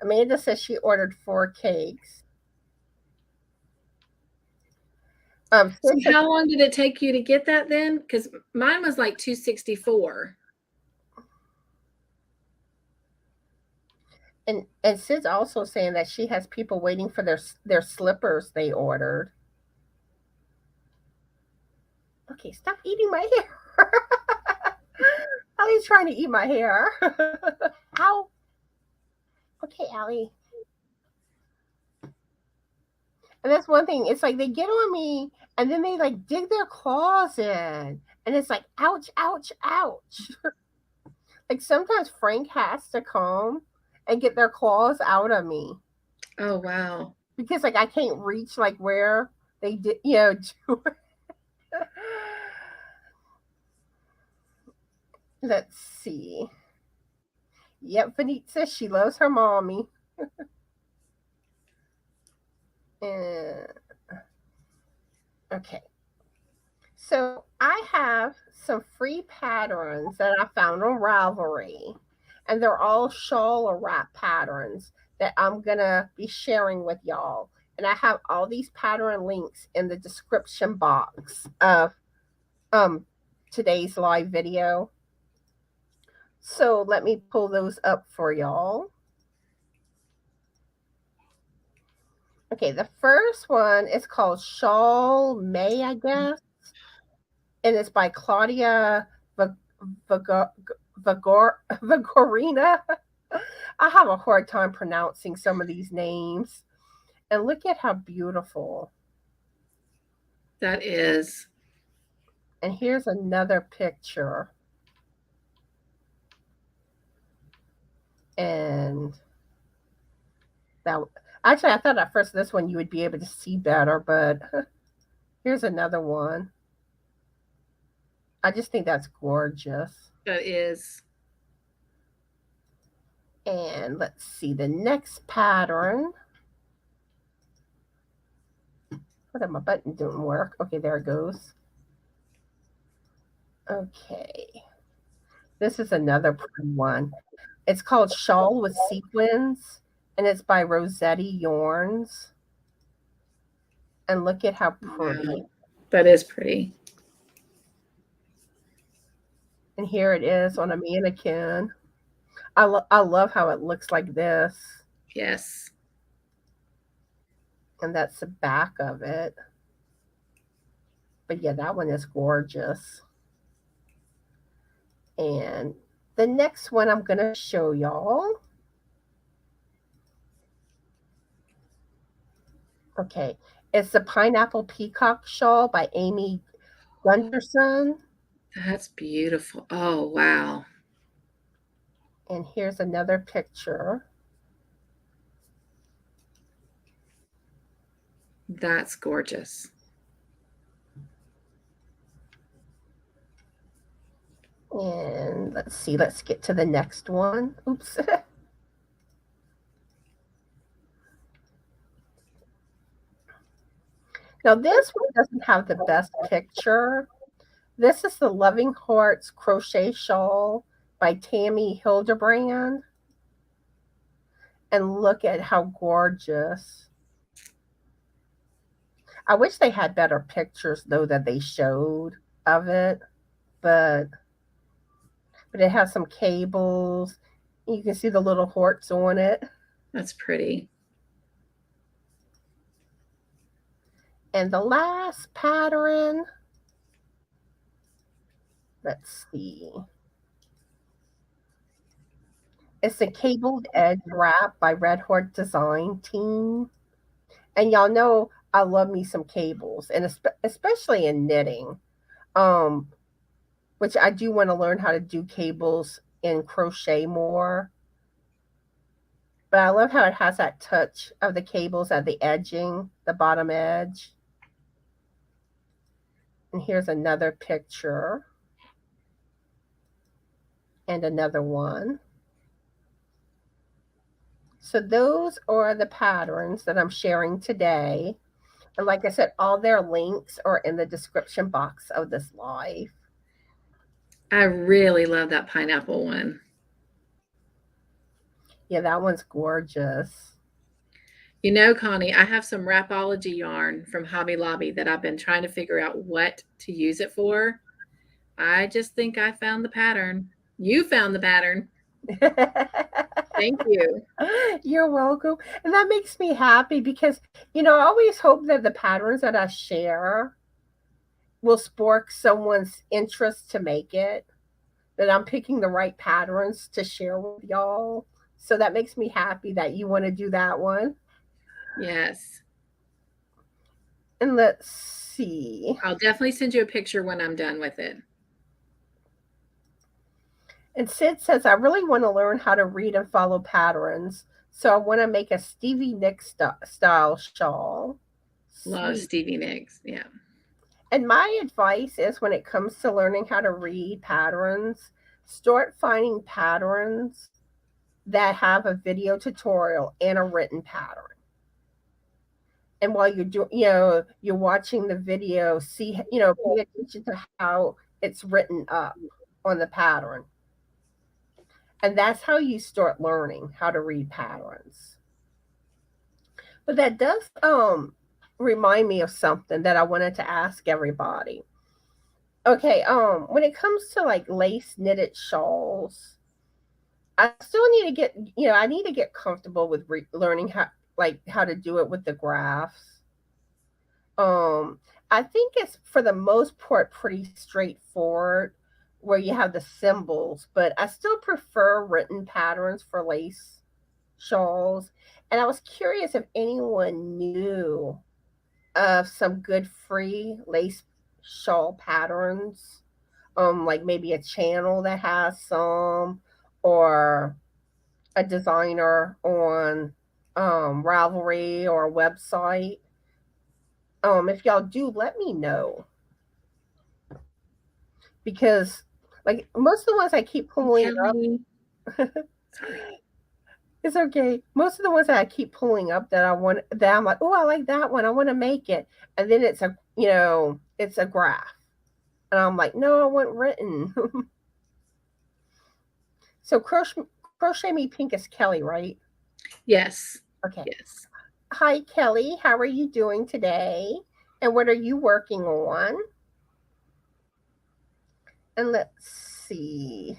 Amanda says she ordered 4 cakes. So how long did it take you to get that then? Because mine was like $264. And Sid's also saying that she has people waiting for their slippers they ordered. Okay, stop eating my hair. Allie's trying to eat my hair. Ow. Okay, Allie. And that's one thing. It's like they get on me and then they like dig their claws in. And it's like, ouch, ouch, ouch. Like sometimes Frank has to come and get their claws out of me. Oh, wow. Because like I can't reach like where they did, do it. Let's see. Yep, Vanita says she loves her mommy. Okay. So I have some free patterns that I found on Ravelry. And they're all shawl or wrap patterns that I'm going to be sharing with y'all. And I have all these pattern links in the description box of today's live video. So let me pull those up for y'all. Okay, the first one is called Shawl May, I guess. And it's by Claudia Vigorina. I have a hard time pronouncing some of these names. And look at how beautiful that is. And here's another picture. And that, actually, I thought at first this one you would be able to see better, but here's another one. I just think that's gorgeous. That is. And let's see the next pattern. What did my button didn't work? Okay, there it goes. Okay. This is another pretty one. It's called Shawl with Sequins, and it's by Rossetti Yarns. And look at how pretty. Wow. That is pretty. And here it is on a mannequin. I love how it looks like this. Yes. And that's the back of it. But yeah, that one is gorgeous. And the next one I'm going to show y'all. Okay. It's the Pineapple Peacock Shawl by Amy Gunderson. That's beautiful. Oh, wow. And here's another picture. That's gorgeous. And let's see, let's get to the next one. Oops. Now this one doesn't have the best picture. This is the Loving Hearts Crochet Shawl by Tammy Hildebrand. And look at how gorgeous. I wish they had better pictures though that they showed of it, but it has some cables. You can see the little hearts on it. That's pretty. And the last pattern, let's see. It's a cabled edge wrap by Red Heart Design Team. And y'all know I love me some cables, and especially in knitting, which I do want to learn how to do cables in crochet more. But I love how it has that touch of the cables at the edging, the bottom edge. And here's another picture. And another one. So those are the patterns that I'm sharing today. And like I said, all their links are in the description box of this live. I really love that pineapple one. Yeah, that one's gorgeous. You know, Connie, I have some Rapology yarn from Hobby Lobby that I've been trying to figure out what to use it for. I just think I found the pattern. You found the pattern. Thank you. You're welcome. And that makes me happy because, you know, I always hope that the patterns that I share will spark someone's interest to make it, that I'm picking the right patterns to share with y'all. So that makes me happy that you want to do that one. Yes. And let's see. I'll definitely send you a picture when I'm done with it. And Sid says, I really want to learn how to read and follow patterns. So I want to make a Stevie Nicks style shawl. Love Stevie Nicks. Yeah. And my advice is when it comes to learning how to read patterns, start finding patterns that have a video tutorial and a written pattern. And while you're doing, you're watching the video, see, pay attention to how it's written up on the pattern. And that's how you start learning how to read patterns. But that does remind me of something that I wanted to ask everybody. Okay, when it comes to like lace knitted shawls, I still need to get, I need to get comfortable with learning how to do it with the graphs. Um, I think it's for the most part pretty straightforward where you have the symbols, but I still prefer written patterns for lace shawls. And I was curious if anyone knew of some good free lace shawl patterns, like maybe a channel that has some, or a designer on Ravelry or a website. If y'all do, let me know, because like most of the ones I keep pulling up, Sorry. it's okay. Most of the ones that I keep pulling up that I want, that I'm like, oh, I like that one, I want to make it, and then it's a graph, and I'm like, no, I want written. So crochet me pink is Kelly, right? Yes. Okay. Yes. Hi, Kelly. How are you doing today? And what are you working on? And let's see.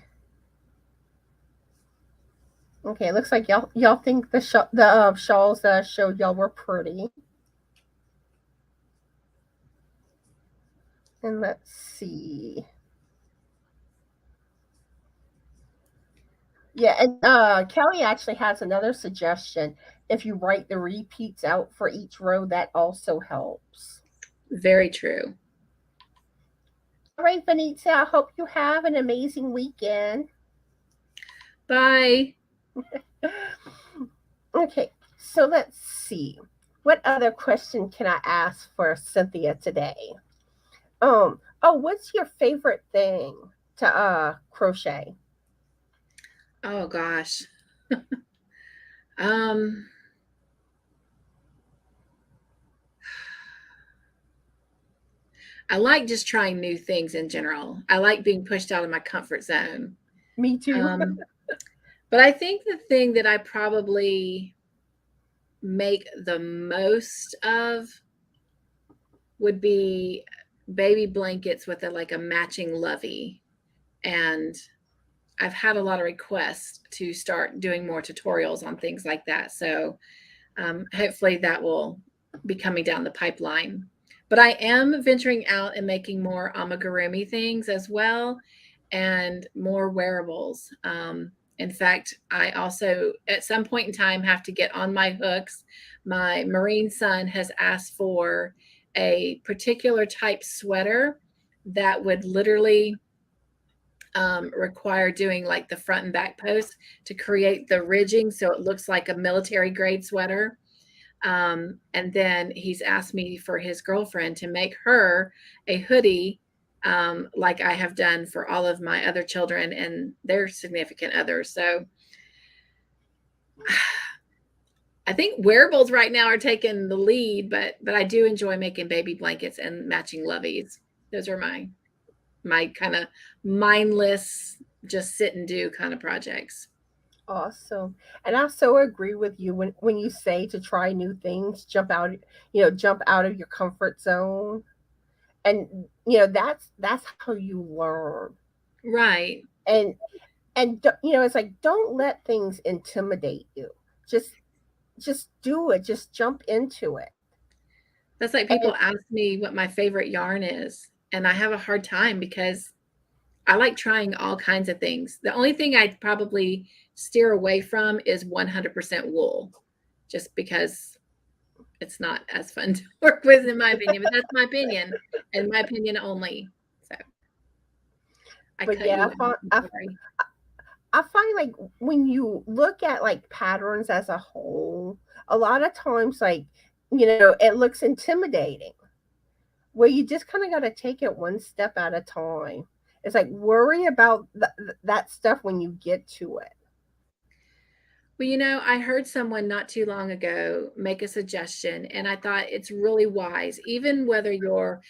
Okay, looks like y'all think the shawls that I showed y'all were pretty. And let's see. Yeah, and Kelly actually has another suggestion. If you write the repeats out for each row, that also helps. Very true. All right, Vanita, I hope you have an amazing weekend. Bye. Okay, so let's see. What other question can I ask for Cynthia today? Oh, what's your favorite thing to crochet? Oh gosh. um I like just trying new things in general. I like being pushed out of my comfort zone. Me too. But I think the thing that I probably make the most of would be baby blankets with a matching lovey. And I've had a lot of requests to start doing more tutorials on things like that. So hopefully that will be coming down the pipeline. But I am venturing out and making more amigurumi things as well, and more wearables. In fact, I also at some point in time have to get on my hooks. My Marine son has asked for a particular type sweater that would literally require doing like the front and back posts to create the ridging so it looks like a military grade sweater. And then he's asked me for his girlfriend to make her a hoodie, like I have done for all of my other children and their significant others. So I think wearables right now are taking the lead, but I do enjoy making baby blankets and matching loveys. Those are my kind of mindless, just sit and do kind of projects. Awesome. And I so agree with you when you say to try new things, jump out of your comfort zone. And that's how you learn. Right. And it's like, don't let things intimidate you. Just do it. Just jump into it. That's like people ask me what my favorite yarn is, and I have a hard time because I like trying all kinds of things. The only thing I'd probably steer away from is 100% wool, just because it's not as fun to work with, in my opinion. But that's my opinion, and my opinion only. So I find like when you look at like patterns as a whole, a lot of times like it looks intimidating. Where you just kind of got to take it one step at a time. It's like worry about that stuff when you get to it. Well, I heard someone not too long ago make a suggestion, and I thought it's really wise, even whether you're,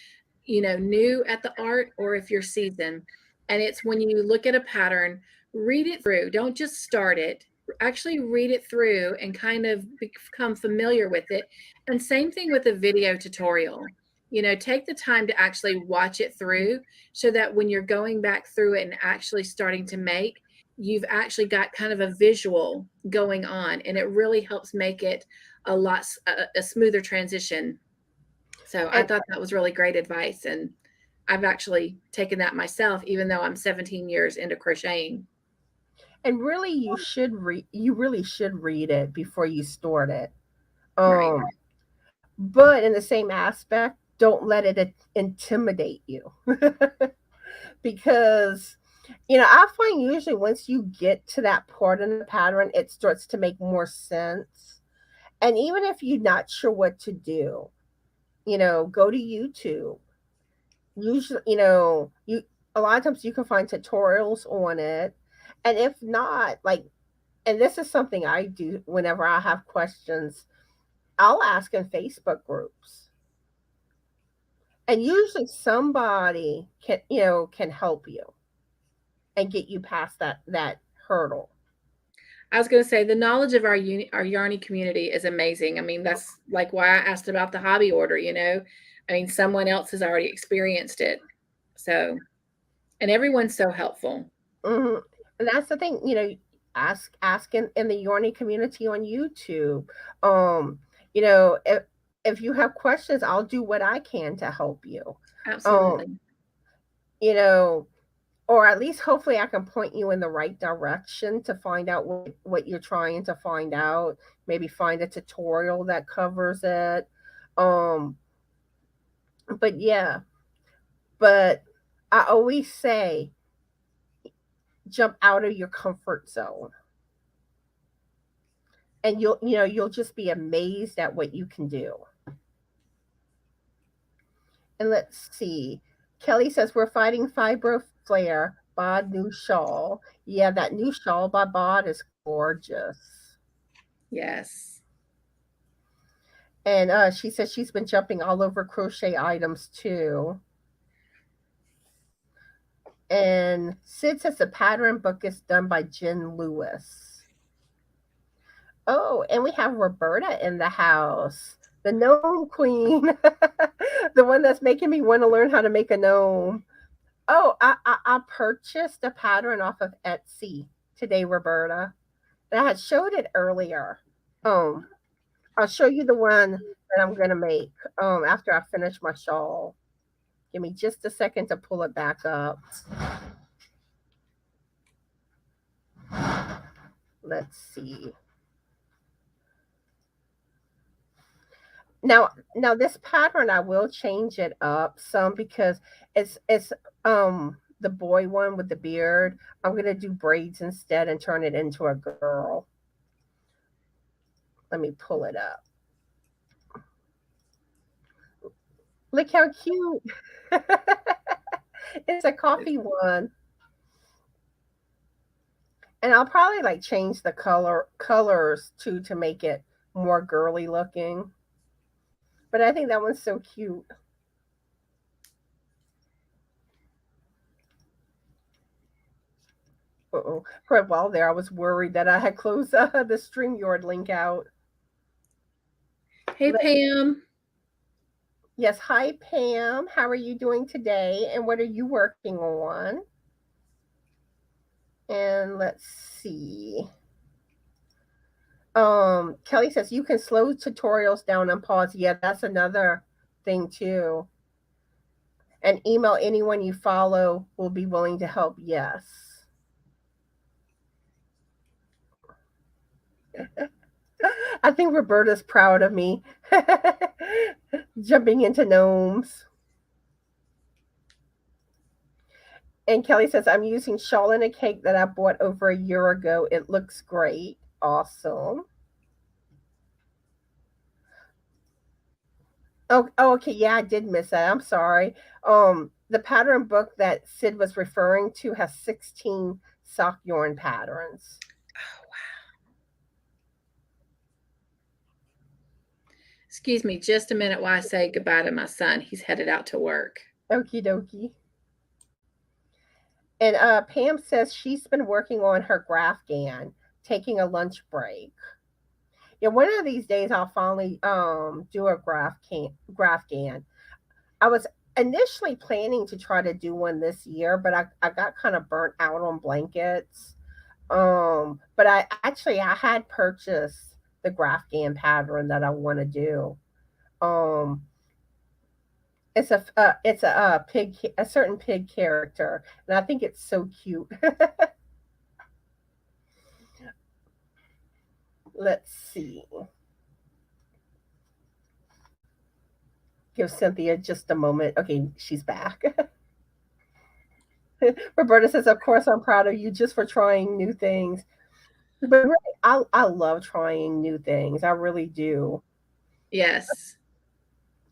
new at the art or if you're seasoned. And it's when you look at a pattern, read it through. Don't just start it. Actually read it through and kind of become familiar with it. And same thing with a video tutorial. You know, take the time to actually watch it through so that when you're going back through it and actually starting to make, you've actually got kind of a visual going on, and it really helps make it a smoother transition. So I thought that was really great advice, and I've actually taken that myself, even though I'm 17 years into crocheting. And really, you should read. You really should read it before you start it. Right. But in the same aspect, don't let it intimidate you, because I find usually once you get to that part in the pattern, it starts to make more sense. And even if you're not sure what to do, go to YouTube. Usually, you a lot of times you can find tutorials on it. And if not, like, and this is something I do whenever I have questions, I'll ask in Facebook groups. And usually somebody can help you and get you past that hurdle. I was going to say the knowledge of our Yarny community is amazing. I mean, that's like why I asked about the hobby order, you know. I mean, someone else has already experienced it. So, and everyone's so helpful. Mm-hmm. And that's the thing, ask in the Yarny community on YouTube. If you have questions, I'll do what I can to help you. Absolutely. You know, or at least hopefully I can point you in the right direction to find out what you're trying to find out. Maybe find a tutorial that covers it. But yeah, but I always say jump out of your comfort zone. And you'll just be amazed at what you can do. And let's see. Kelly says we're fighting fibro flare. Bod new shawl. Yeah, that new shawl by Bod is gorgeous. Yes. And she says she's been jumping all over crochet items too. And Sid says the pattern book is done by Jen Lewis. Oh, and we have Roberta in the house, the gnome queen, the one that's making me want to learn how to make a gnome. Oh, I purchased a pattern off of Etsy today, Roberta. And I had showed it earlier. I'll show you the one that I'm gonna make after I finish my shawl. Give me just a second to pull it back up. Let's see. Now this pattern I will change it up some because it's the boy one with the beard. I'm gonna do braids instead and turn it into a girl. Let me pull it up. Look how cute. It's a coffee one. And I'll probably like change the colors too to make it more girly looking. But I think that one's so cute. Uh-oh. For a while there, I was worried that I had closed the StreamYard link out. Hey, Pam. Yes, hi, Pam. How are you doing today? And what are you working on? And let's see. Kelly says you can slow tutorials down and pause. Yeah, that's another thing too. And email anyone you follow will be willing to help. Yes. I think Roberta's proud of me. Jumping into gnomes. And Kelly says, I'm using Shawl in a cake that I bought over a year ago. It looks great. Awesome. Oh, okay. Yeah, I did miss that. I'm sorry. The pattern book that Sid was referring to has 16 sock yarn patterns. Oh, wow. Excuse me just a minute while I say goodbye to my son. He's headed out to work. Okie dokie. And Pam says she's been working on her Grafgan, taking a lunch break. Yeah, one of these days I'll finally do a Grafgan. I was initially planning to try to do one this year, but I got kind of burnt out on blankets. But I had purchased the Grafgan pattern that I want to do. Um, it's a pig, a certain pig character, and I think it's so cute. Let's see. Give Cynthia just a moment. Okay, she's back. Roberta says, "Of course, I'm proud of you just for trying new things." But really, I love trying new things. I really do. Yes.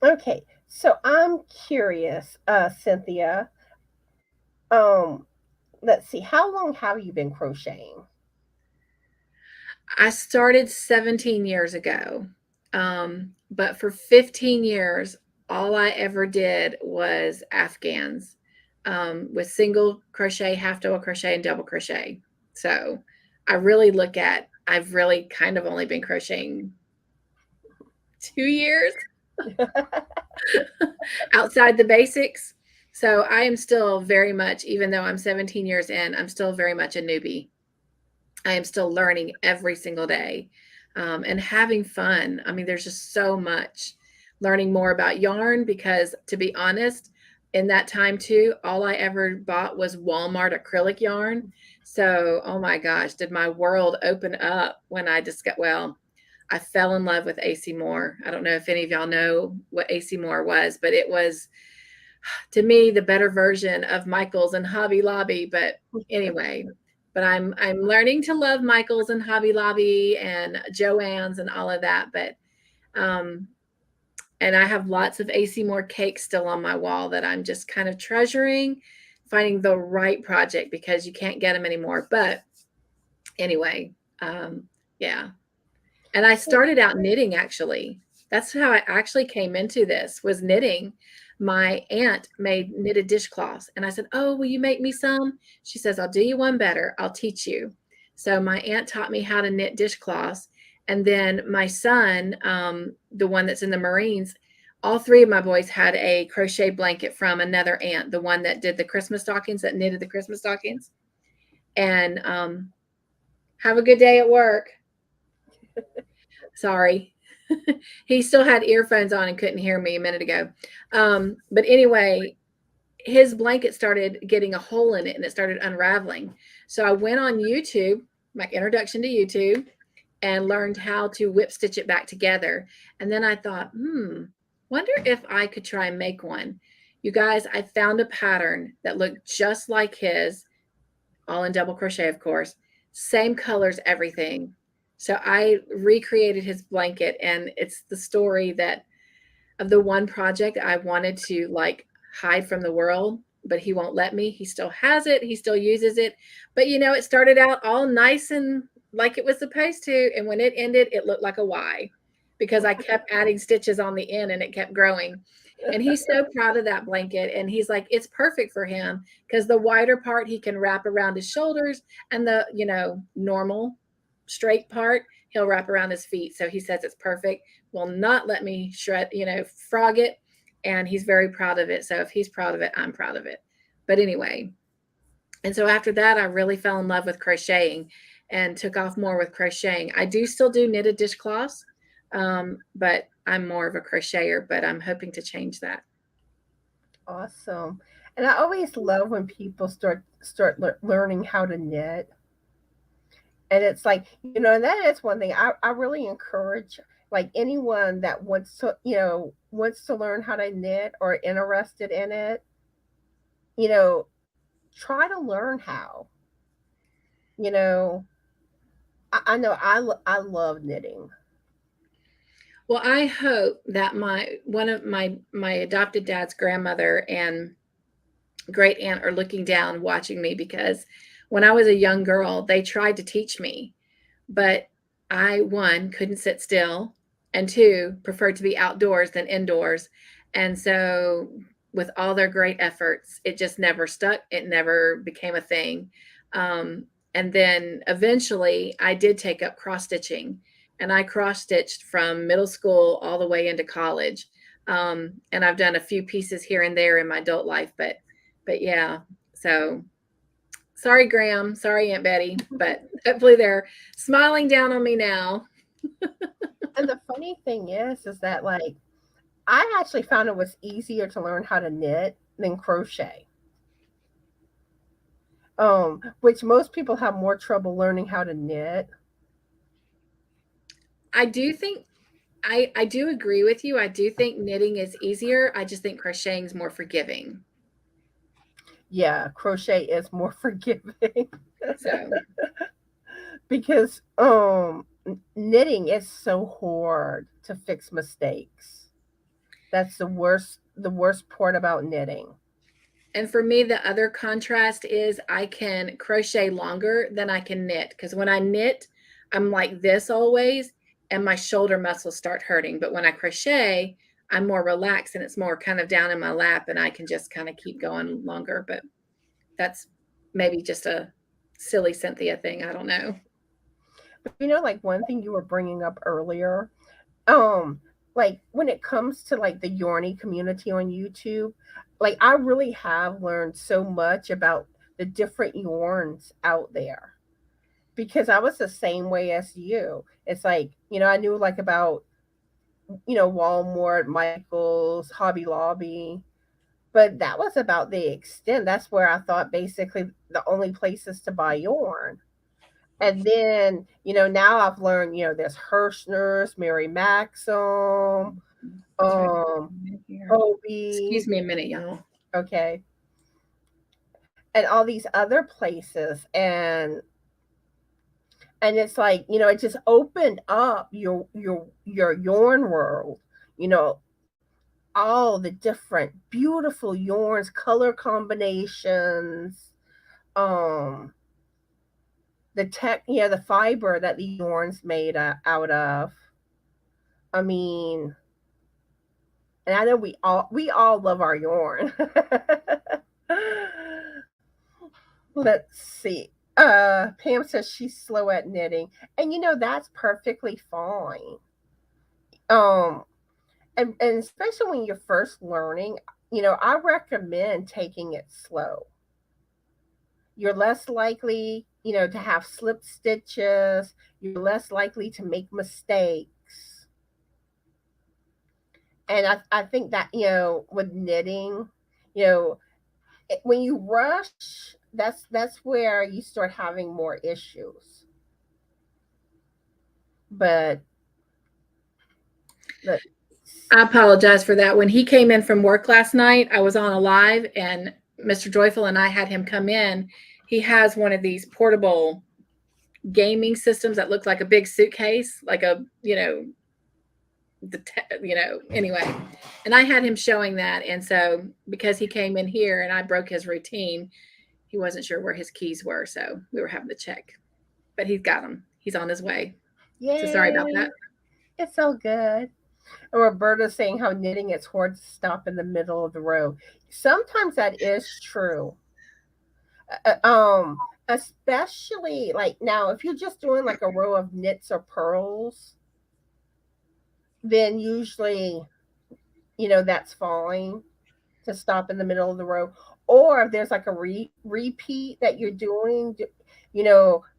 Okay, so I'm curious, Cynthia. Um, let's see. How long have you been crocheting? I started 17 years ago. But for 15 years, all I ever did was Afghans with single crochet, half double crochet, and double crochet. So I really look at, I've really kind of only been crocheting 2 years outside the basics. So I am still very much, even though I'm 17 years in, I'm still very much a newbie. I am still learning every single day and having fun. I mean, there's just so much learning more about yarn because, to be honest, in that time too, all I ever bought was Walmart acrylic yarn. So, oh my gosh, did my world open up when I discovered, well, I fell in love with AC Moore. I don't know if any of y'all know what AC Moore was, but it was, to me, the better version of Michaels and Hobby Lobby. But anyway, but I'm learning to love Michaels and Hobby Lobby and Joann's and all of that. But and I have lots of AC Moore cakes still on my wall that I'm just kind of treasuring, finding the right project because you can't get them anymore. But anyway, yeah. And I started out knitting, actually. That's how I actually came into this, was knitting. My aunt made knitted dishcloths. And I said, "Oh, will you make me some?" She says, "I'll do you one better. I'll teach you." So my aunt taught me how to knit dishcloths. And then my son, the one that's in the Marines, all three of my boys had a crochet blanket from another aunt, the one that did the Christmas stockings, that knitted the Christmas stockings. And have a good day at work. Sorry. He still had earphones on and couldn't hear me a minute ago. But anyway, his blanket started getting a hole in it and it started unraveling. So I went on YouTube, my introduction to YouTube, and learned how to whip stitch it back together. And then I thought, wonder if I could try and make one. You guys, I found a pattern that looked just like his, all in double crochet, of course, same colors, everything. So I recreated his blanket, and it's the story that of the one project I wanted to like hide from the world, but he won't let me. He still has it. He still uses it. But you know, it started out all nice and like it was supposed to. And when it ended, it looked like a Y because I kept adding stitches on the end and it kept growing. And he's so proud of that blanket. And he's like, it's perfect for him because the wider part he can wrap around his shoulders, and the, you know, normal straight part he'll wrap around his feet. So he says it's perfect. Will not let me shred, you know, frog it. And he's very proud of it. So if he's proud of it, I'm proud of it. But anyway, and so after that, I really fell in love with crocheting and took off more with crocheting. I do still do knitted dishcloths, but I'm more of a crocheter, but I'm hoping to change that. Awesome. And I always love when people learning how to knit. And it's like, you know, and that is one thing I really encourage, like anyone that wants to, you know, wants to learn how to knit or interested in it, you know, try to learn how. You know, I know I love knitting. Well, I hope that one of my adopted dad's grandmother and great aunt are looking down watching me, because when I was a young girl, they tried to teach me, but I, one, couldn't sit still, and two, preferred to be outdoors than indoors. And so with all their great efforts, it just never stuck. It never became a thing. And then eventually I did take up cross stitching, and I cross stitched from middle school all the way into college. And I've done a few pieces here and there in my adult life, but yeah. So sorry, Graham. Sorry, Aunt Betty, but hopefully they're smiling down on me now. And the funny thing is that like I actually found it was easier to learn how to knit than crochet. Which most people have more trouble learning how to knit. I do think I do agree with you. I do think knitting is easier. I just think crocheting is more forgiving. Yeah, crochet is more forgiving. So because knitting is so hard to fix mistakes. That's the worst part about knitting. and for me, the other contrast is I can crochet longer than I can knit, because when I knit, I'm like this always, and my shoulder muscles start hurting. But when I crochet, I'm more relaxed and it's more kind of down in my lap, and I can just kind of keep going longer. But that's maybe just a silly Cynthia thing. I don't know. But like one thing you were bringing up earlier, like when it comes to like the yarny community on YouTube, like I really have learned so much about the different yarns out there, because I was the same way as you. It's like, I knew like about, Walmart, Michael's, Hobby Lobby, but that was about the extent. That's where I thought basically the only places to buy yarn. And then, now I've learned, there's Hirschner's, Mary Maxim, Hobie, Excuse me a minute, y'all. okay, and all these other places. And it's like, it just opened up your yarn world, you know, all the different beautiful yarns, color combinations, um, the fiber that the yarn's made out of. I mean, and I know we all love our yarn. Let's see. Pam says she's slow at knitting, and that's perfectly fine. Um, and especially when you're first learning, I recommend taking it slow. You're less likely, to have slip stitches. You're less likely to make mistakes. And I think that, with knitting, when you rush, that's where you start having more issues. But I apologize for that. When he came in from work last night, I was on a live, and Mr. Joyful and I had him come in. He has one of these portable gaming systems that looks like a big suitcase, like a, anyway. And I had him showing that. And so because he came in here and I broke his routine, he wasn't sure where his keys were. So we were having to check. But he's got them. He's on his way. yay, So sorry about that. It's so good. And Roberta's saying how knitting it's hard to stop in the middle of the row. Sometimes that is true. Especially like now, if you're just doing like a row of knits or purls, then usually, that's fine to stop in the middle of the row. Or if there's like a repeat that you're doing,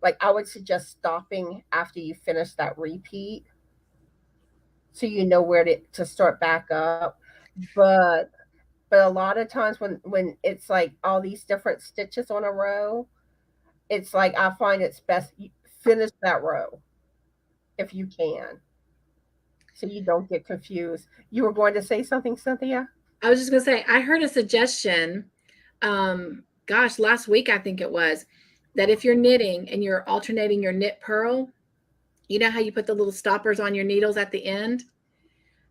like I would suggest stopping after you finish that repeat, so you know where to start back up. But a lot of times when it's like all these different stitches on a row, it's like I find it's best you finish that row if you can, so you don't get confused. You were going to say something, Cynthia? I was just going to say, I heard a suggestion, last week, I think it was, that if you're knitting and you're alternating your knit purl, you know how you put the little stoppers on your needles at the end?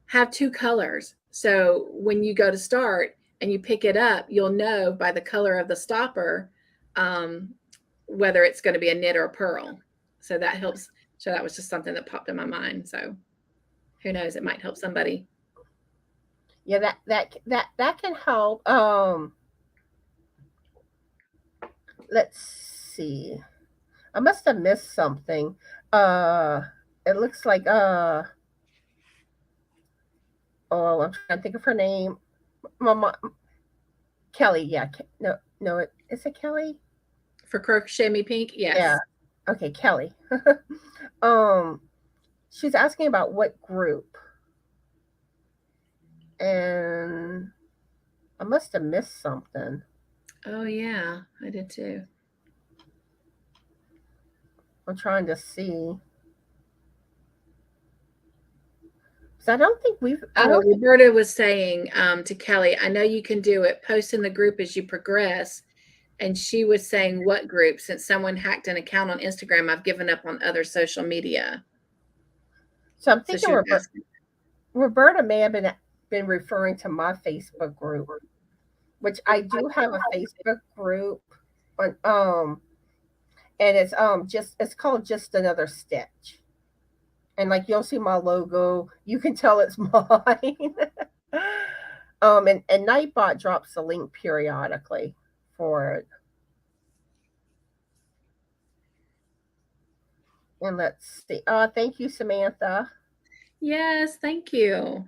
Have two colors. So when you go to start and you pick it up, you'll know by the color of the stopper whether it's going to be a knit or a purl. So that helps. So that was just something that popped in my mind. So who knows, it might help somebody. Yeah, that can help. Let's see. I must have missed something. Uh, it looks like oh, I'm trying to think of her name. Mama Kelly. Yeah, no, no, is it Kelly? For Crochet Me Pink, Yeah. yes. Okay, Kelly. um, she's asking about what group, and I must have missed something. Oh yeah, I did too. I'm trying to see. So I don't think we've. I Oh, don't. Roberta was saying to Kelly, I know you can do it. Post in the group as you progress. And she was saying, what group? Since someone hacked an account on Instagram, I've given up on other social media. So I'm So thinking she was asking. Roberta may have been referring to my Facebook group, which I do have a Facebook group on and it's called Just Another Stitch. And like you'll see my logo, you can tell it's mine. And Nightbot drops a link periodically for it. And let's see. Thank you, Samantha. Yes, thank you.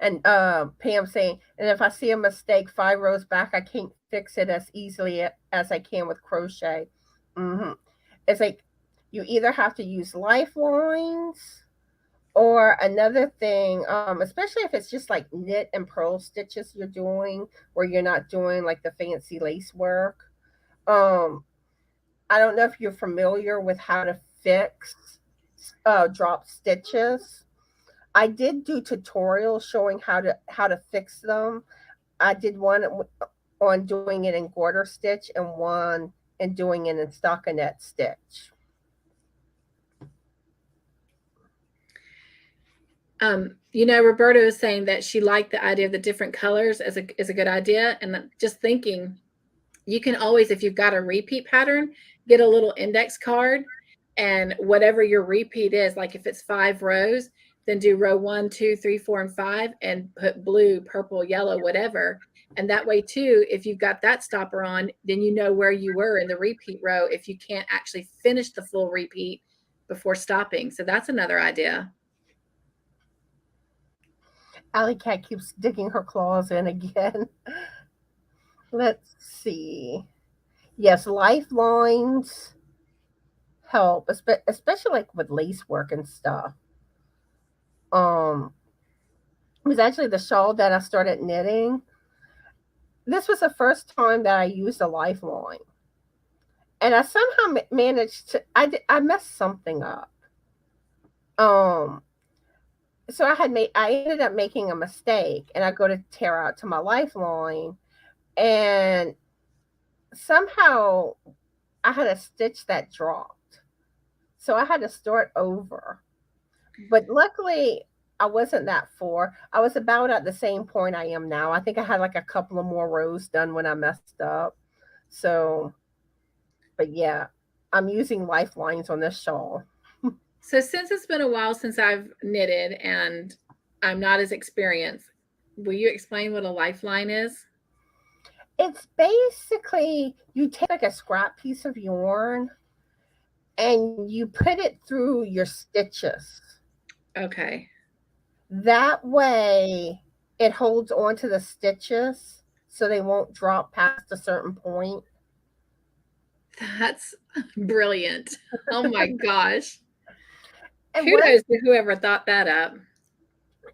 And Pam saying, and if I see a mistake 5 rows back, I can't fix it as easily as I can with crochet. Mm-hmm. It's like you either have to use lifelines or another thing, especially if it's just like knit and purl stitches you're doing, where you're not doing like the fancy lace work. Um, I don't know if you're familiar with how to fix drop stitches. I did do tutorials showing how to fix them. I did one on doing it in garter stitch and one in doing it in stockinette stitch. Roberta was saying that she liked the idea of the different colors as a good idea. And just thinking, you can always, if you've got a repeat pattern, get a little index card, and whatever your repeat is, like if it's 5 rows, then do row 1, 2, 3, 4, and 5, and put blue, purple, yellow, whatever. And that way too, if you've got that stopper on, then you know where you were in the repeat row if you can't actually finish the full repeat before stopping. So that's another idea. Alley Cat keeps digging her claws in again. Let's see. Yes, lifelines help, especially like with lace work and stuff. It was actually the shawl that I started knitting. This was the first time that I used a lifeline, and I somehow managed to. I messed something up. Um, so I ended up making a mistake, and I go to tear out to my lifeline, and somehow I had a stitch that dropped, so I had to start over. But luckily, I wasn't that far. I was about at the same point I am now. I think I had like a couple of more rows done when I messed up. So, but yeah, I'm using lifelines on this shawl. So since it's been a while since I've knitted and I'm not as experienced, will you explain what a lifeline is? It's basically you take like a scrap piece of yarn and you put it through your stitches. Okay. That way it holds onto the stitches so they won't drop past a certain point. That's brilliant. Oh my gosh. And Kudos to whoever thought that up.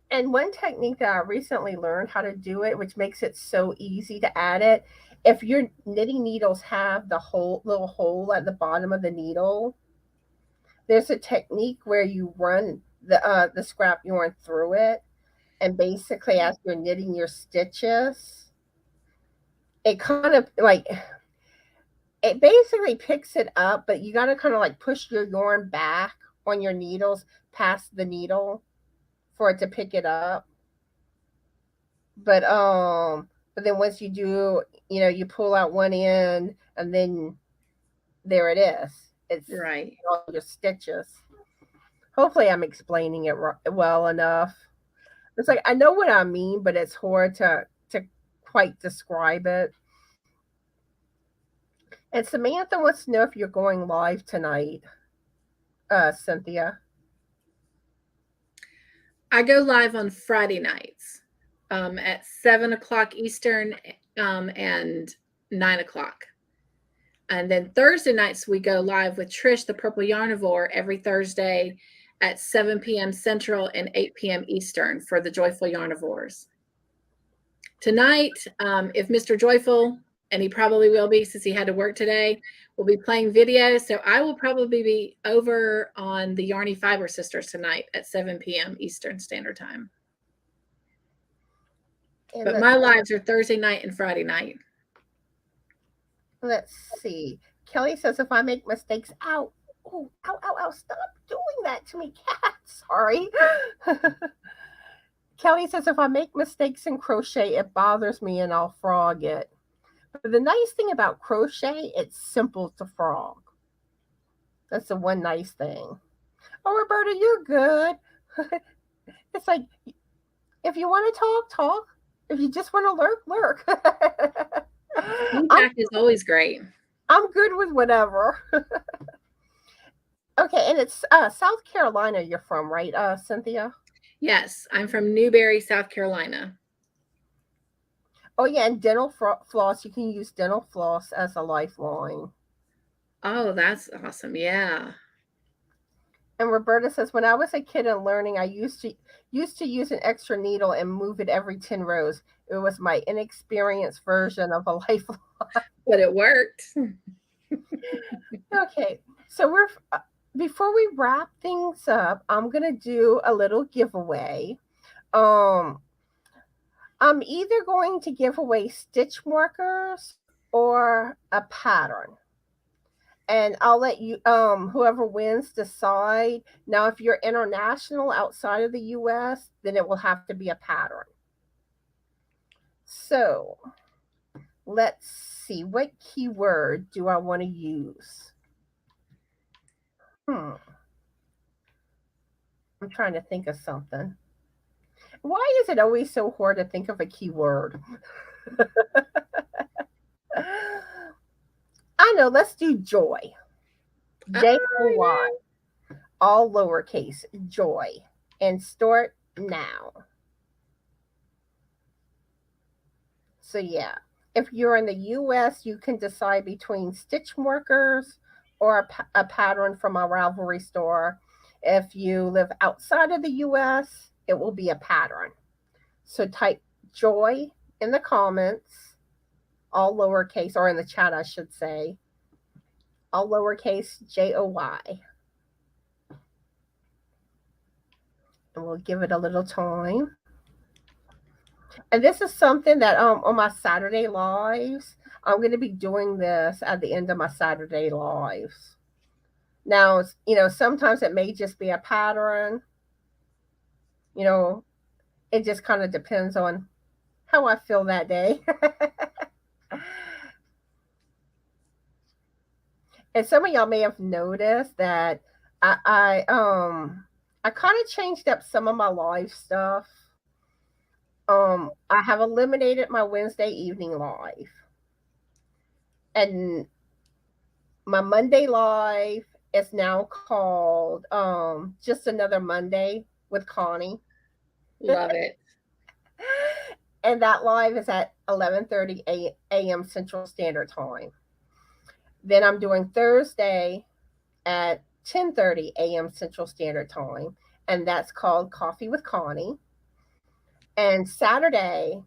And one technique that I recently learned how to do it, which makes it so easy to add it, if your knitting needles have the little hole at the bottom of the needle, there's a technique where you run the scrap yarn through it, and basically as you're knitting your stitches, it kind of like it basically picks it up, but you got to kind of like push your yarn back on your needles past the needle for it to pick it up. But then once you do, you pull out one end and then there it is. It's right. All your stitches. Hopefully I'm explaining it well enough. It's like I know what I mean, but it's hard to quite describe it. And Samantha wants to know if you're going live tonight, Cynthia. I go live on Friday nights at 7 o'clock Eastern and 9 o'clock. And then Thursday nights, we go live with Trish, the Purple Yarnivore, every Thursday at 7 p.m. Central and 8 p.m. Eastern for the Joyful Yarnivores. Tonight, if Mr. Joyful, and he probably will be since he had to work today, will be playing video. So I will probably be over on the Yarny Fiber Sisters tonight at 7 p.m. Eastern Standard Time. But my lives are Thursday night and Friday night. Let's see. Kelly says if I make mistakes, ow, oh, ow, ow, ow, stop doing that to me, cat. Sorry. Kelly says if I make mistakes in crochet, it bothers me and I'll frog it. But the nice thing about crochet, it's simple to frog. That's the one nice thing. Oh, Roberta, you're good. It's like, if you want to talk, talk. If you just want to lurk, lurk. Feedback is always great. I'm good with whatever. Okay, and it's South Carolina you're from, right, Cynthia? Yes, I'm from Newberry, South Carolina. Oh, yeah, and dental floss. You can use dental floss as a lifeline. Oh, that's awesome. Yeah. And Roberta says, when I was a kid and learning, I used to use an extra needle and move it every 10 rows. It was my inexperienced version of a lifeline. But it worked. Okay, so before we wrap things up, I'm gonna do a little giveaway. I'm either going to give away stitch markers or a pattern. And I'll let you whoever wins decide. Now, if you're international outside of the US, then it will have to be a pattern. So let's see, what keyword do I want to use? I'm trying to think of something. Why is it always so hard to think of a keyword? I know, let's do joy. Joy. All lowercase, joy. And start now. So yeah, if you're in the US, you can decide between stitch markers or a pattern from our Ravelry store. If you live outside of the US, it will be a pattern. So type joy in the comments, all lowercase, or in the chat, I should say, all lowercase, JOY. And we'll give it a little time. And this is something that on my Saturday lives, I'm going to be doing this at the end of my Saturday lives. Now, sometimes it may just be a pattern. It just kind of depends on how I feel that day. And some of y'all may have noticed that I kind of changed up some of my live stuff. I have eliminated my Wednesday evening live. And my Monday live is now called Just Another Monday with Connie. Love it. And that live is at 11:30 a.m. Central Standard Time. Then I'm doing Thursday at 10:30 a.m. Central Standard Time, and that's called Coffee with Connie. And Saturday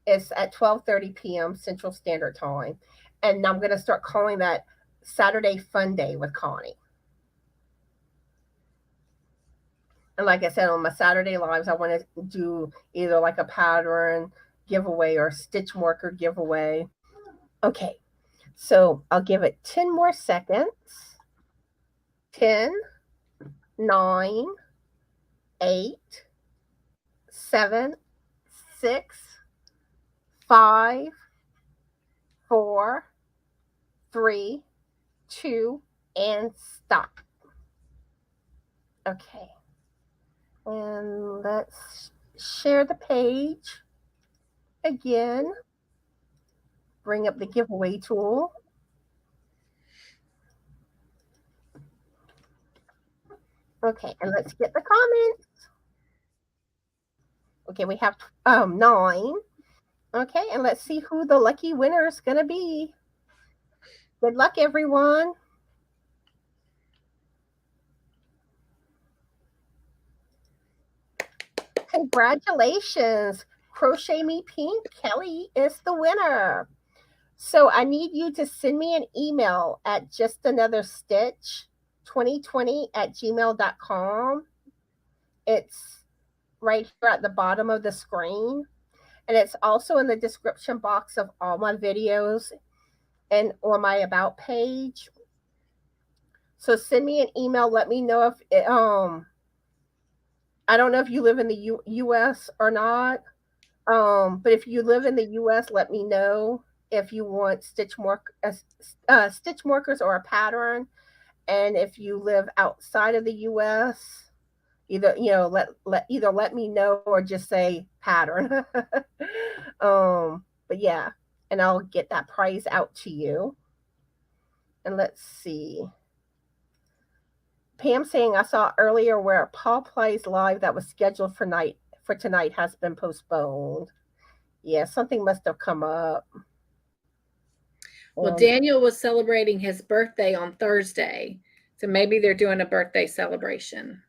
is at 12:30 p.m. Central Standard Time, and I'm going to start calling that Saturday Fun Day with Connie. And like I said, on my Saturday lives, I want to do either like a pattern giveaway or stitch marker giveaway. Okay, so I'll give it 10 more seconds. 10, 9, 8, 7, 6, 5, 4, 3, 2, and stop. Okay. And let's share the page again. Bring up the giveaway tool. Okay, and let's get the comments. Okay, we have 9. Okay, and let's see who the lucky winner is going to be. Good luck, everyone. Congratulations. Crochet Me Pink Kelly is the winner. So I need you to send me an email at justanotherstitch2020@gmail.com. It's right here at the bottom of the screen. And it's also in the description box of all my videos and on my about page. So send me an email. Let me know if I don't know if you live in the U.S. or not. But if you live in the U.S., let me know if you want stitch markers or a pattern. And if you live outside of the U.S., either let me know or just say pattern. But yeah, and I'll get that prize out to you. And let's see. Pam saying I saw earlier where Paul Plays Live that was scheduled for tonight has been postponed. Yeah, something must have come up. Well, Daniel was celebrating his birthday on Thursday, so maybe they're doing a birthday celebration.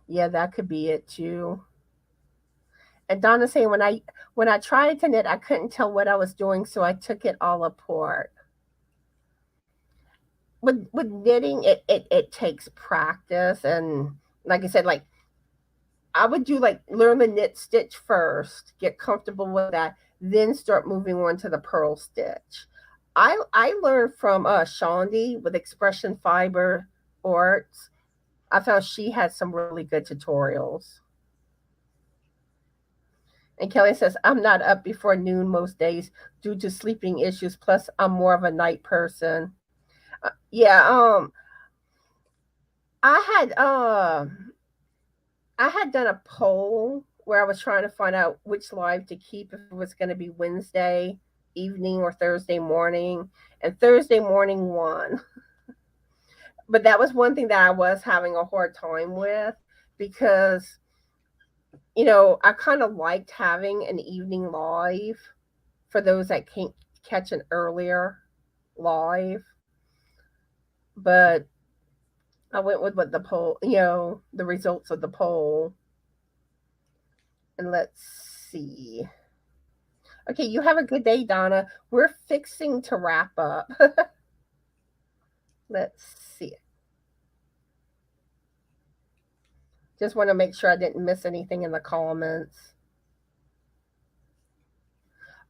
Yeah, that could be it too. And Donna saying when I tried to knit, I couldn't tell what I was doing, so I took it all apart. With knitting, it takes practice, and like I said, like I would do learn the knit stitch first, get comfortable with that, then start moving on to the purl stitch. I learned from Shondi with Expression Fiber Arts. I found she had some really good tutorials. And Kelly says, I'm not up before noon most days due to sleeping issues. Plus, I'm more of a night person. Yeah, I had done a poll where I was trying to find out which live to keep, if it was going to be Wednesday evening or Thursday morning, and Thursday morning won. But that was one thing that I was having a hard time with, because I kind of liked having an evening live for those that can't catch an earlier live. But I went with what the poll, the results of the poll. And let's see. Okay, you have a good day, Donna. We're fixing to wrap up. Let's see. Just want to make sure I didn't miss anything in the comments.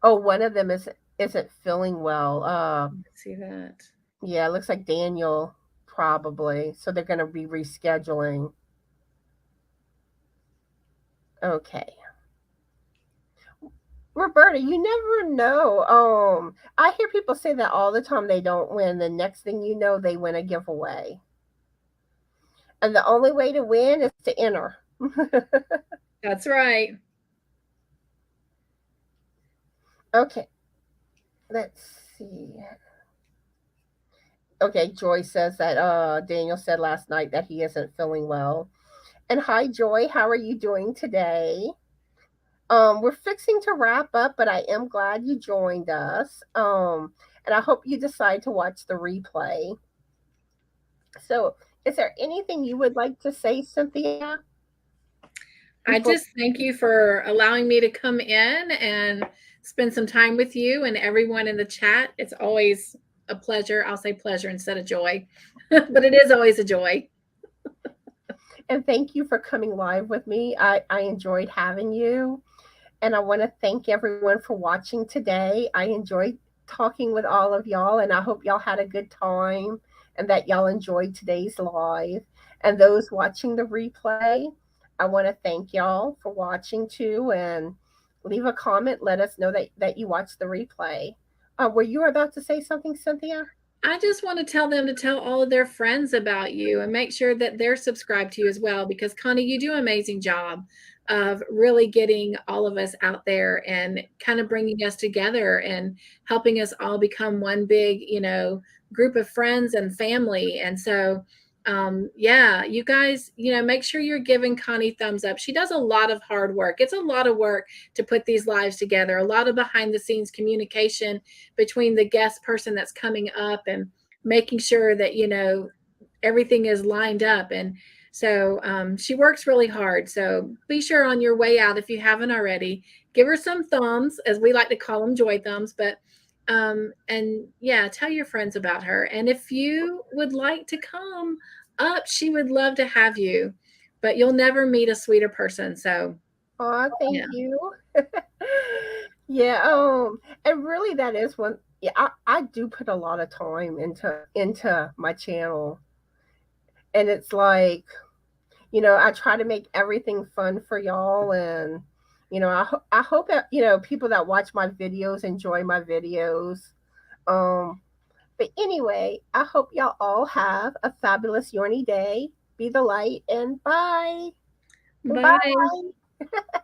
Oh, one of them isn't feeling well. See that? Yeah, it looks like Daniel probably. So they're going to be rescheduling. Okay. Roberta, you never know. I hear people say that all the time. They don't win. The next thing you know, they win a giveaway. And the only way to win is to enter. That's right. Okay. Let's see. Okay, Joy says that Daniel said last night that he isn't feeling well. And hi, Joy. How are you doing today? We're fixing to wrap up, but I am glad you joined us. And I hope you decide to watch the replay. So, is there anything you would like to say, Cynthia? I just thank you for allowing me to come in and spend some time with you and everyone in the chat. It's always a pleasure. I'll say pleasure instead of joy, but it is always a joy. And thank you for coming live with me. I enjoyed having you. And I want to thank everyone for watching today. I enjoyed talking with all of y'all, and I hope y'all had a good time and that y'all enjoyed today's live. And those watching the replay, I want to thank y'all for watching too, and leave a comment. Let us know that you watched the replay. Were you about to say something, Cynthia? I just want to tell them to tell all of their friends about you and make sure that they're subscribed to you as well, because Connie, you do an amazing job of really getting all of us out there and kind of bringing us together and helping us all become one big, group of friends and family. And so, yeah, you guys, make sure you're giving Connie thumbs up. She does a lot of hard work. It's a lot of work to put these lives together, a lot of behind the scenes communication between the guest person that's coming up and making sure that everything is lined up. And so she works really hard. So be sure on your way out, if you haven't already, give her some thumbs, as we like to call them, joy thumbs. But and yeah, tell your friends about her. And if you would like to come up, she would love to have you, but you'll never meet a sweeter person. So Thank you. Yeah, and really that is one. Yeah, I do put a lot of time into my channel, and it's like, I try to make everything fun for y'all, and I hope that people that watch my videos enjoy my videos. Um, but anyway, I hope y'all all have a fabulous Yorny day. Be the light, and bye. bye. Bye.